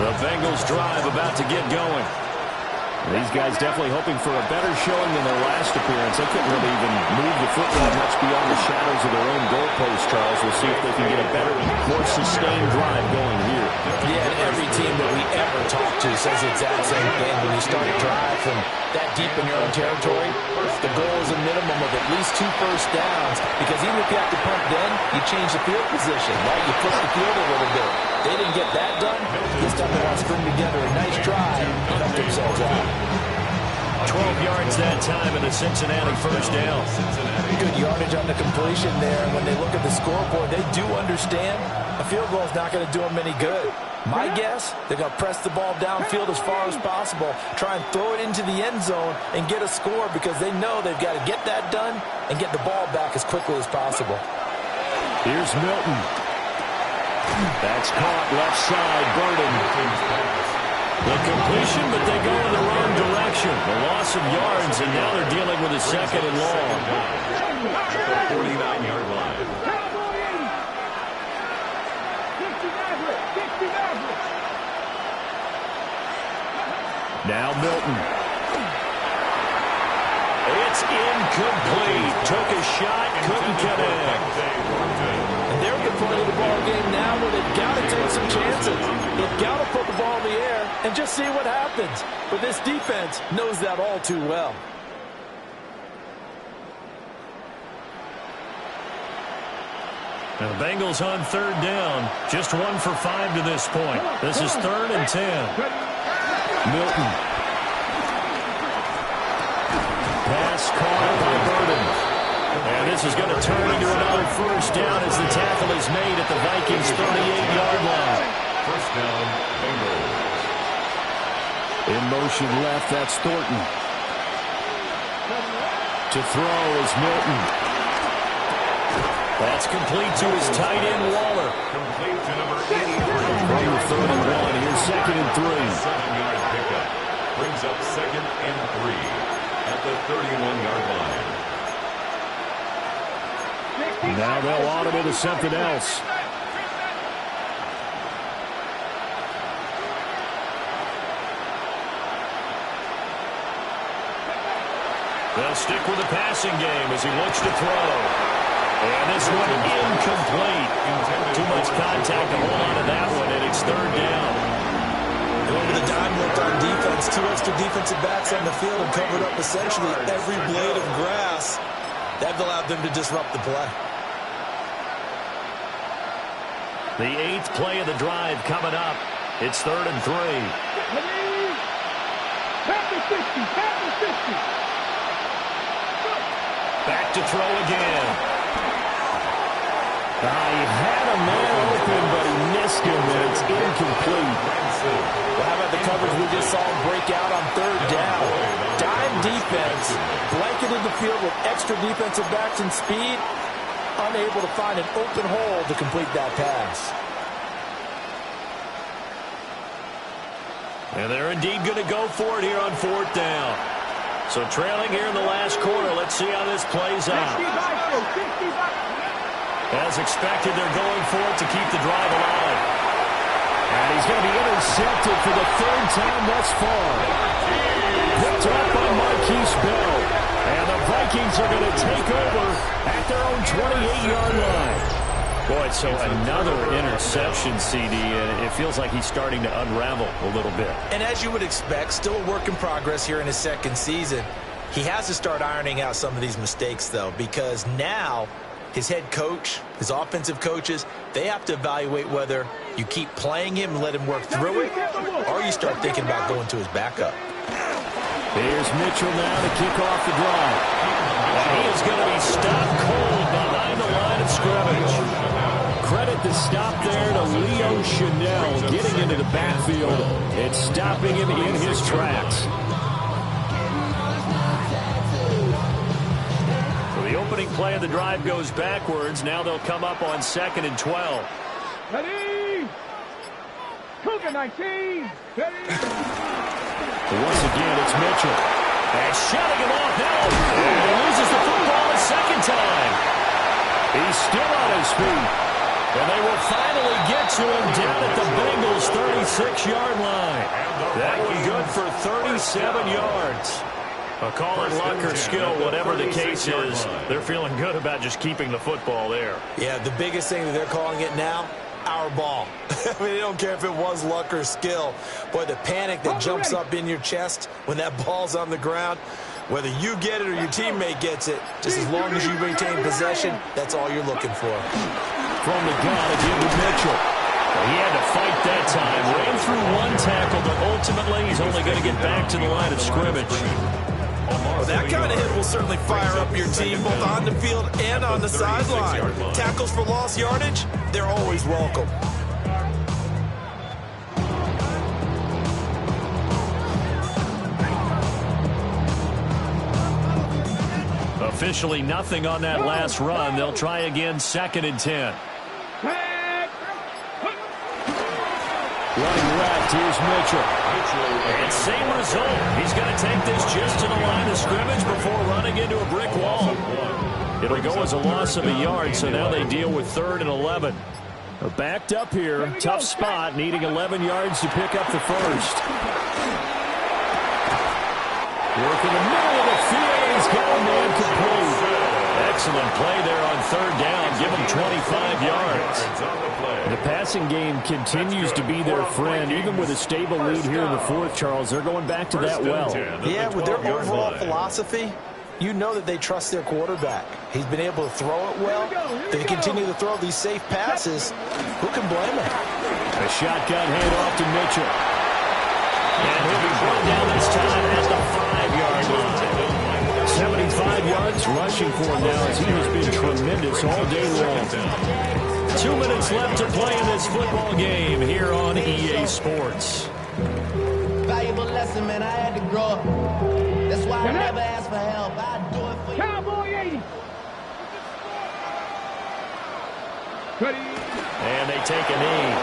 The Bengals drive about to get going. These guys definitely hoping for a better showing than their last appearance. They couldn't really even move the football much beyond the shadows of their own goalpost, Charles. We'll see if they can get a better, more sustained drive going here. Yeah, and every team that we ever talk to says the exact same thing. When you start a drive from that deep in your own territory, the goal is a minimum of at least 2 first downs, because even if you have to punt then, you change the field position, right? You flip the field a little bit. They didn't get that done. This time they want to string together a nice drive and help themselves out. 12 yards that time in a Cincinnati 1st down. Good yardage on the completion there. When they look at the scoreboard, they do understand a field goal is not going to do them any good. My guess, they're going to press the ball downfield as far as possible, try and throw it into the end zone and get a score, because they know they've got to get that done and get the ball back as quickly as possible. Here's Milton. That's caught left side, Burden. The completion, but they go in the wrong direction. The loss of yards, and now they're dealing with a second and long. 49-yard line. Now Milton. It's incomplete. Took a shot, couldn't connect. And they're at the point of the ball game now where they've got to take some chances. They've got to put the ball in the air and just see what happens. But this defense knows that all too well. Now the Bengals on third down. Just 1 for 5 to this point. This is 3rd and 10. Milton. Pass caught by Burden. And this is going to turn into another first down as the tackle is made at the Vikings' 38-yard line. First down, Bengals. In motion left, that's Thornton. To throw is Milton. That's complete to his tight end, Waller. Complete to number 83. From the 31, here's 2nd and 3. 7-yard pickup. Brings up 2nd and 3 at the 31-yard line. Now they'll automate to something else. They'll stick with the passing game as he looks to throw. And this one incomplete. Too much contact to hold on to that one, and it's 3rd down. Over the dime looked on defense. 2 extra defensive backs on the field and covered up essentially every blade of grass. That allowed them to disrupt the play. The 8th play of the drive coming up. It's 3rd and 3. Back to throw again. He had a man open, but he missed him, and it's incomplete. Well, how about the coverage we just saw him break out on 3rd down? Dime defense, blanketed the field with extra defensive backs and speed, unable to find an open hole to complete that pass. And they're indeed going to go for it here on 4th down. So trailing here in the last quarter, let's see how this plays out. As expected, they're going for it to keep the drive alive. And he's going to be intercepted for the 3rd time thus far. Picked up by Marquise Bell. And the Vikings are going to take over at their own 28-yard line. Boy, so another interception, CD, and it feels like he's starting to unravel a little bit. And as you would expect, still a work in progress here in his 2nd season. He has to start ironing out some of these mistakes, though, because now his head coach, his offensive coaches, they have to evaluate whether you keep playing him and let him work through it, or you start thinking about going to his backup. Here's Mitchell now to kick off the drive. And he is going to be stopped cold behind the line of scrimmage. Credit the stop there to Leo Chanel getting into the backfield and stopping him in his tracks. So the opening play of the drive goes backwards. Now they'll come up on 2nd and 12. Ready? Cougar 19. Ready? Once again, it's Mitchell. And shutting him off now. And he loses the football a 2nd time. He's still on his feet. And they will finally get to him down at the Bengals' 36-yard line. That one good for 37 yards. Call it luck or skill, whatever the case is. They're feeling good about just keeping the football there. Yeah, the biggest thing that they're calling it now, our ball. I mean, they don't care if it was luck or skill. Boy, the panic that jumps up in your chest when that ball's on the ground, whether you get it or your teammate gets it, just as long as you maintain possession, that's all you're looking for. From the gun, again to Mitchell. He had to fight that time. Ran through one tackle, but ultimately he's only going to get back to the line of scrimmage. Well, that kind of hit will certainly fire up your team, both on the field and on the sideline. Tackles for lost yardage, they're always welcome. Officially nothing on that last run. They'll try again, 2nd and 10. Running left, here's Mitchell. And same result. He's going to take this just to the line of scrimmage before running into a brick wall. It'll go as a loss of a yard, so now they deal with 3rd and 11. Backed up here, tough spot, needing 11 yards to pick up the first. Work in the middle of the field, he's got a man complete. Excellent play there on 3rd down. Give him 25 yards. The passing game continues to be their friend. Even with a stable lead here in the 4th, Charles, they're going back to that well. Yeah, with their overall philosophy, you know that they trust their quarterback. He's been able to throw it well. They continue to throw these safe passes. Who can blame him? A shotgun handoff to Mitchell. And he'll be brought down this time at the 5-yard line. 75 yards rushing for him now as he has been tremendous all day long. 2 minutes left to play in this football game here on EA Sports. Valuable lesson, man. I had to grow up. That's why I never ask for help. I do it for you. Cowboy 80. Ready. And they take a knee.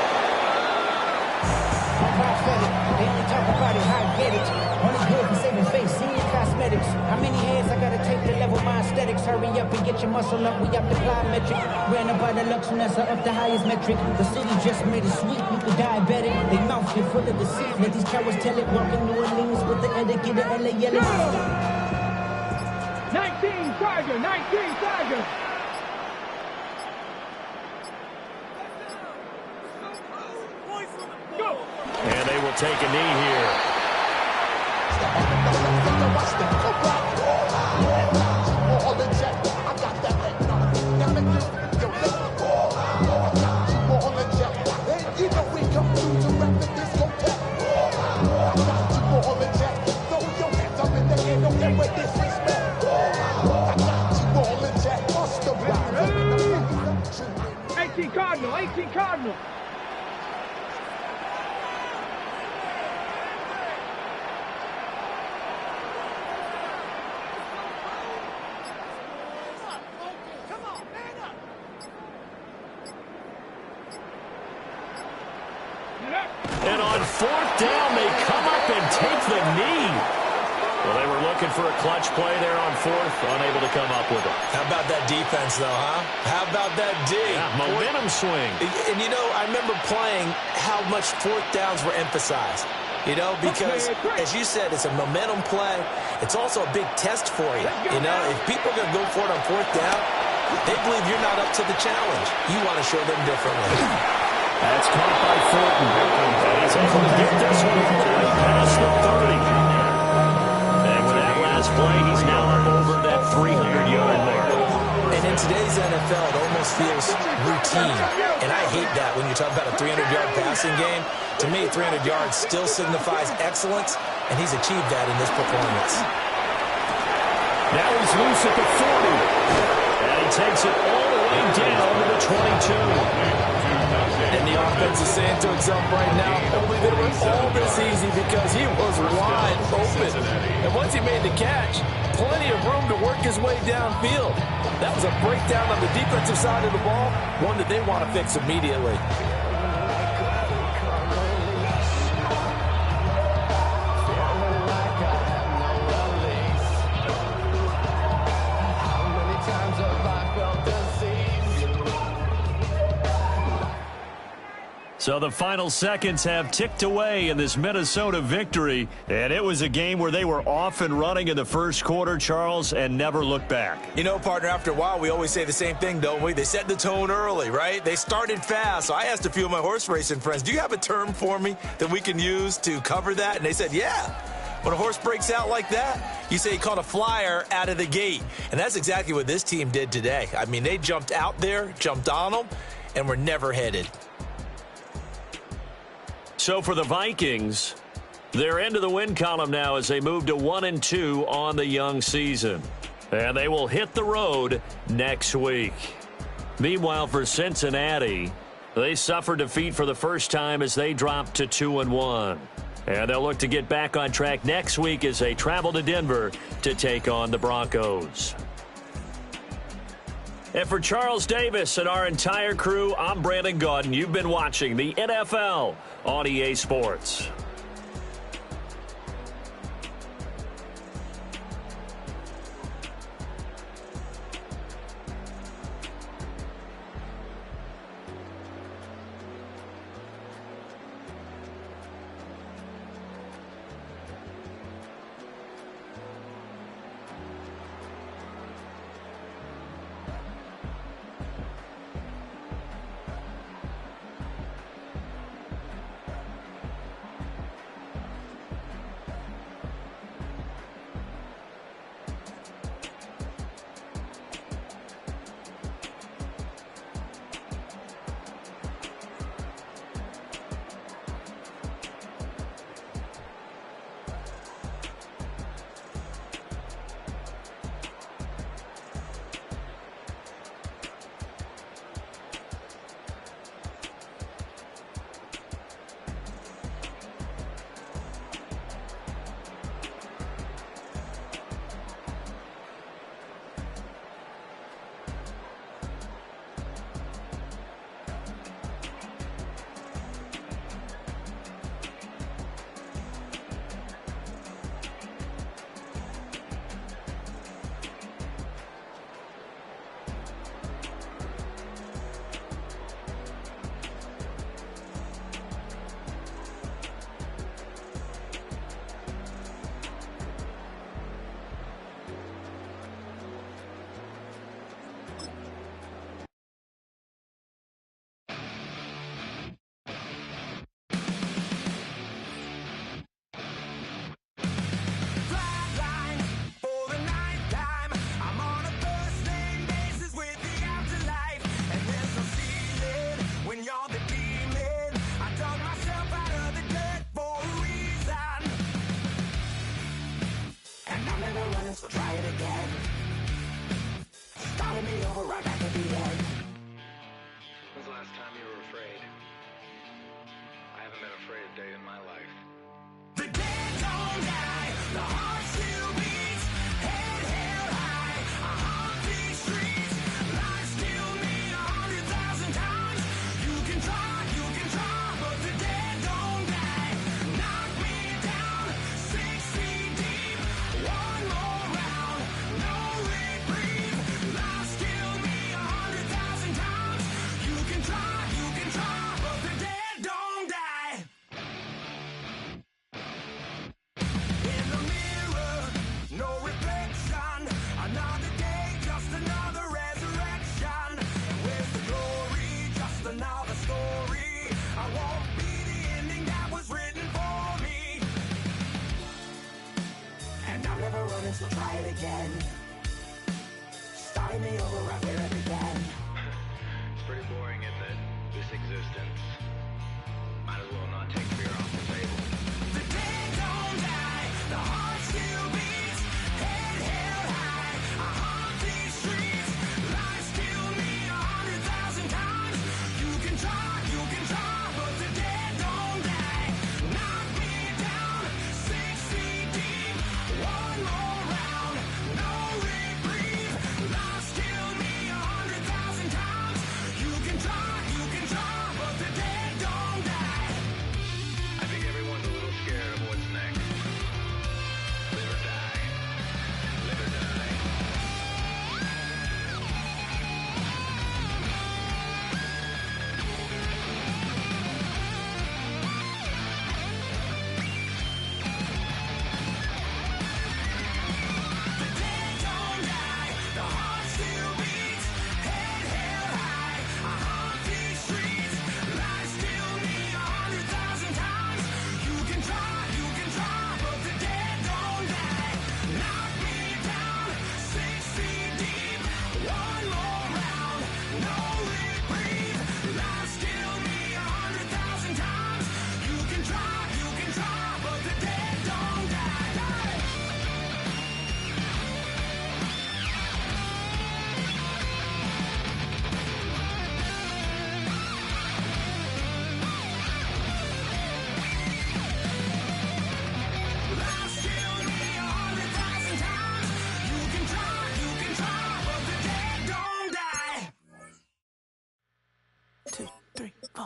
I'm prophetic. They only talk about it, how I get it. Only good for saving face, senior cosmetics. How many heads I gotta take to level my aesthetics? Hurry up and get your muscle up, we up the plyometric. Ran up by the Luxembourg, up the highest metric. The city just made it sweet, you could diabetic. They mouth get full of deceit. Let these cowards tell it, walking New Orleans with the etiquette of LA yelling. 19 Tiger, 19 Tiger. And they will take a knee here. Cardinal, 18 Cardinal. And on 4th down, they come up and take the knee. Well, they were looking for a clutch play there on 4th, unable to come up with it. How about that defense, though, huh? How about that D? Yeah, momentum swing. And, you know, I remember playing how much 4th downs were emphasized. You know, because, as you said, it's a momentum play. It's also a big test for you. You know, if people are going to go for it on 4th down, they believe you're not up to the challenge. You want to show them differently. That's caught by Thornton. He's able to get this one all the way past the 30. And with that last play, he's now up over that 300-yard mark. And in today's NFL, it almost feels routine. And I hate that when you talk about a 300-yard passing game. To me, 300 yards still signifies excellence, and he's achieved that in this performance. Now he's loose at the 40. And he takes it all the way down to the 22. And the offense is saying to itself right now, only they were all this easy because he was wide open. And once he made the catch, plenty of room to work his way downfield. That was a breakdown on the defensive side of the ball, one that they want to fix immediately. So the final seconds have ticked away in this Minnesota victory, and it was a game where they were off and running in the first quarter, Charles, and never looked back. You know, partner, after a while, we always say the same thing, don't we? They set the tone early, right? They started fast. So I asked a few of my horse racing friends, do you have a term for me that we can use to cover that? And they said, yeah. When a horse breaks out like that, you say he caught a flyer out of the gate. And that's exactly what this team did today. I mean, they jumped out there, jumped on them, and were never headed. So for the Vikings, they're into the win column now as they move to 1-2 on the young season. And they will hit the road next week. Meanwhile, for Cincinnati, they suffered defeat for the first time as they dropped to 2-1. And they'll look to get back on track next week as they travel to Denver to take on the Broncos. And for Charles Davis and our entire crew, I'm Brandon Gaudin. You've been watching the NFL on EA Sports. So try it again. Starting me over right where it began. It's pretty boring, isn't it? This existence. Might as well not take fear off the table. The dead don't die, the heart still beats. Head held high, I haunt these streets. Life's killed me 100,000 times. You can try, but the dead don't die. Knock me down 6 feet deep. One more. Life's killed me 100,000 times. You can try, but the day 3, 4.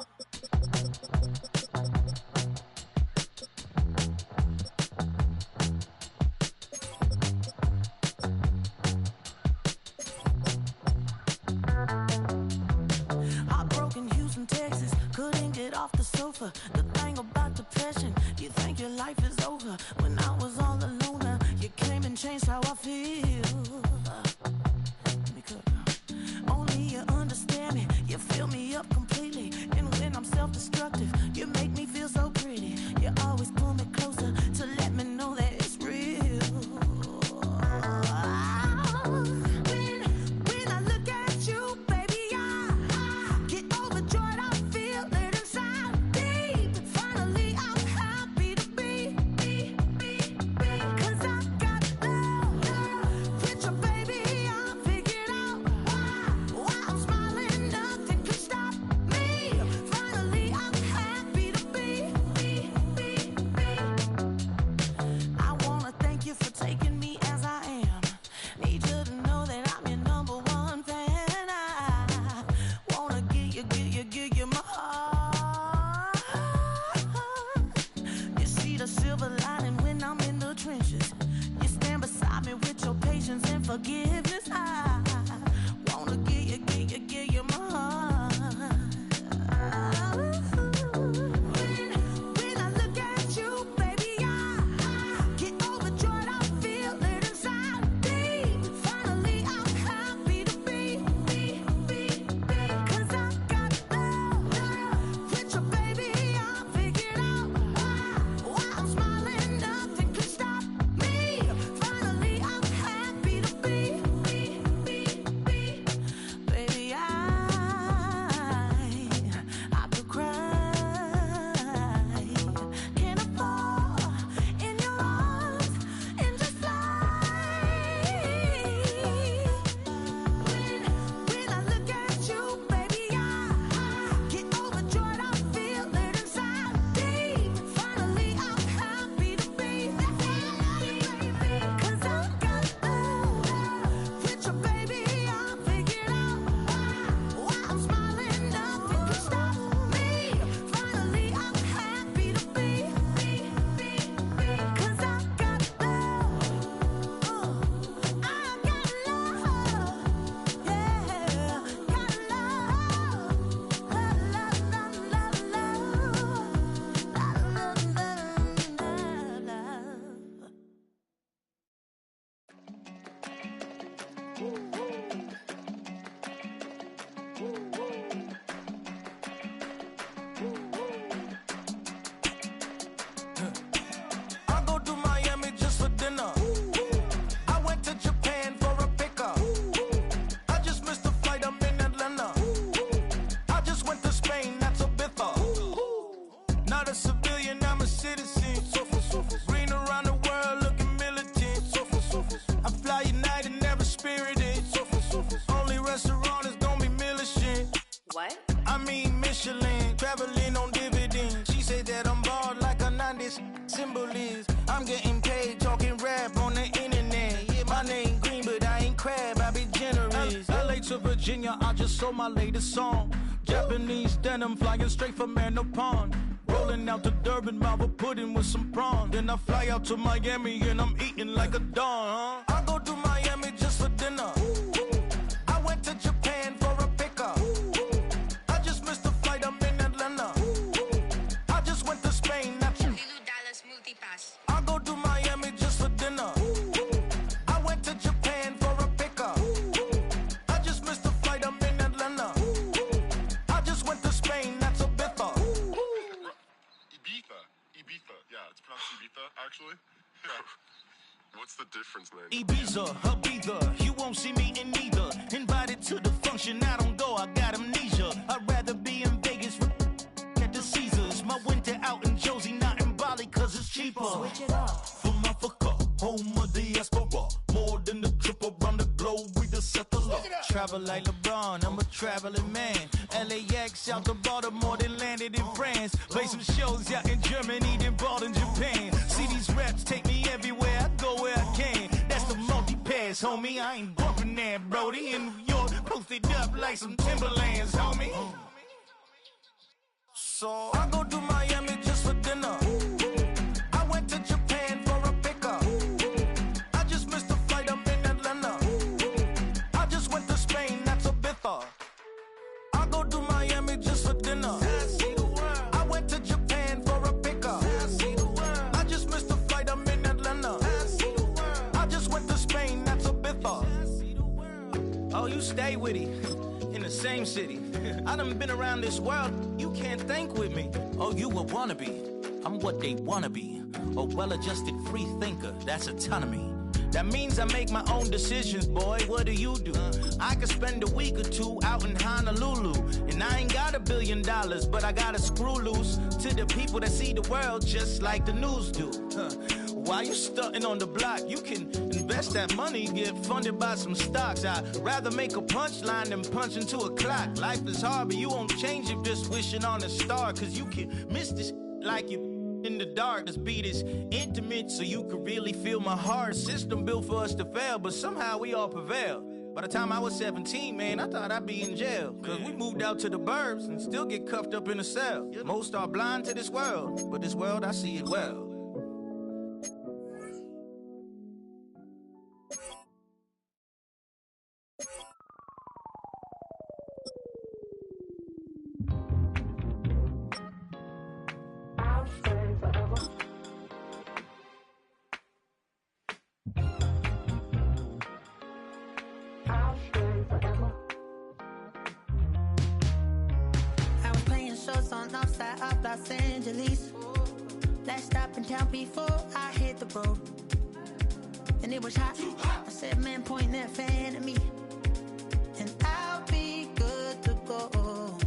Heartbroken Houston, Texas, couldn't get off the sofa. The thing about depression, you think your life is over. When I was all alone, you came and changed how I feel. Let me cook. Only you understand me, you fill me up completely. And when I'm self-destructive, you make me feel so pretty. You always pull me closer to let me know that it's real. When I look at you, baby, I get overjoyed. I feel it inside deep. Finally, I'm happy to be. 'Cause I got love with your baby. I figured out why I'm smiling. Nothing can stop me. Finally, I'm happy to be. I wanna thank you for taking me as I am. Need you to know that I'm your number one fan. I wanna give you my heart. You see the silver lining when I'm in the trenches. You stand beside me with your patience and forgiveness. I wanna give you my heart. When I look at you, baby, I get overjoyed. I feel it inside deep. Finally, I'm happy to be. 'Cause I got love with your baby. I figured out why I'm smiling. Nothing can stop me. Finally, I'm happy to be. Baby, I could cry. Can I fall in your arms and just fly? When I look at you, baby, I get overjoyed. I feel it inside deep. Finally, I'm happy to be. 'Cause I got love with your baby. I figured out why I'm smiling. Nothing can stop me. Finally, I'm happy to be. 'Cause I got love. I got love. Yeah, got love. I go to Miami just for dinner. I went to Japan for a pickup. I just missed the flight, I'm in Atlanta. I just went to Spain, that's a Ibiza. Not a civilian, I'm a citizen. Green around the world, looking militant. I fly United, never spirited. Only restaurant is gonna be Michelin. What? I mean Michelin, traveling on dividends. She said that I'm bald like a 90s symbol is. I'm getting paid, talking rap on the internet. Yeah, my name Green, but I ain't crab, I be generous. LA to Virginia, I just sold my latest song. Japanese denim, flying straight from Manapon. Rolling out to Durban, Marvel pudding with some prawn. Then I fly out to Miami and I'm eating like a don. I go to Miami just for dinner. I went to Japan for a pickup. I just missed the flight, I'm in Atlanta. I just went to Spain, that's Dallas Multipass. I go to Miami just for dinner. I went to Japan for a pickup. I just missed the flight, I'm in Atlanta. I just went to Spain, that's a Ibiza. Ibiza. Yeah, it's pronounced Ibiza, actually. What's the difference, man? Ibiza, Ibiza, you won't see me in neither. Invited to the function, I don't go, I got amnesia. I'd rather be in Vegas at the Caesars. My winter out in Josie, not in Bali, 'cause it's cheaper. Switch it up. From Africa, home of diaspora. More than the trip around the globe, we the settler. Travel like LeBron, I'm a traveling man. LAX out to Baltimore, then landed in France. Play some shows out in Germany, then bought in Japan. See these reps take me everywhere, I go where I can. That's the multi-pass, homie, I ain't bumping that, Brody. In New York, posted up like some Timberlands, homie. saw. I go to Miami just for dinner. I went to Japan for a pickup. I just missed a flight, I'm in Atlanta. I just went to Spain, that's Ibiza. I go to Miami just for dinner. I went to Japan for a pickup. I just missed a flight, I'm in Atlanta. I just went to Spain, that's Ibiza. Oh, you stay with it. In the same city. I done been around this world, you can't think with me. Oh, you a wannabe, I'm what they wanna be. A well-adjusted free thinker, that's autonomy. That means I make my own decisions, boy, what do you do? I could spend a week or two out in Honolulu. And I ain't got $1 billion, but I got a screw loose to the people that see the world just like the news do. While you stunting on the block, you can invest that money, get funded by some stocks. I'd rather make a punchline than punch into a clock. Life is hard, but you won't change it just wishing on a star. Cause you can miss this like you in the dark. This beat is intimate, so you can really feel my heart. System built for us to fail, but somehow we all prevail. By the time I was 17, man, I thought I'd be in jail. Cause we moved out to the burbs and still get cuffed up in a cell. Most are blind to this world, but this world, I see it well. Los Angeles. Last stop in town before I hit the road. And it was hot. I said, man, point that fan at me. And I'll be good to go.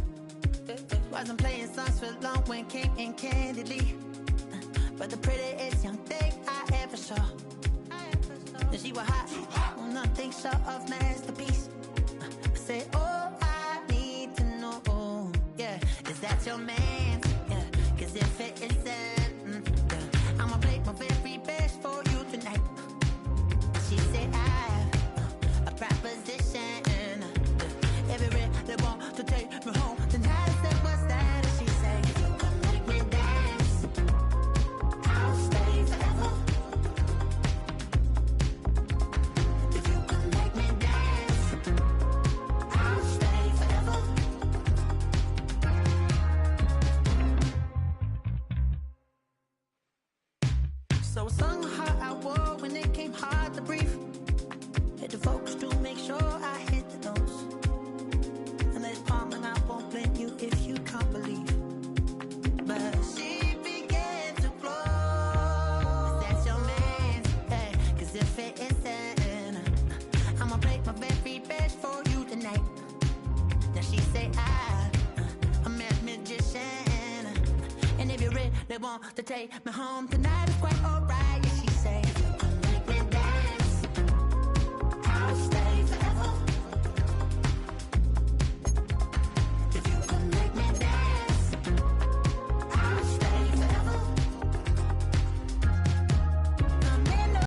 Wasn't playing songs for long when came in candidly. But the prettiest young thing I ever saw. And she was hot. Well, nothing short of masterpiece. I said, oh, I need to know. Yeah, is that your man? Cause if it isn't, I'ma play my very best for you tonight. She said I have a proposition. Every really want to take me home tonight. I said, what's that? And she said, if you can make me dance, I'll stay forever. If you can make me dance, I'll stay forever. So I sung a heart I wore when it came hard to breathe. Hit the focus to make sure I hit the notes. And there's palm and I won't blame you if you can't believe. But she began to flow. That's your man, hey, cause if it isn't, I'ma play my very best for you tonight. Now she say I'm a magician. And if you really want to take me home tonight, it's quite all.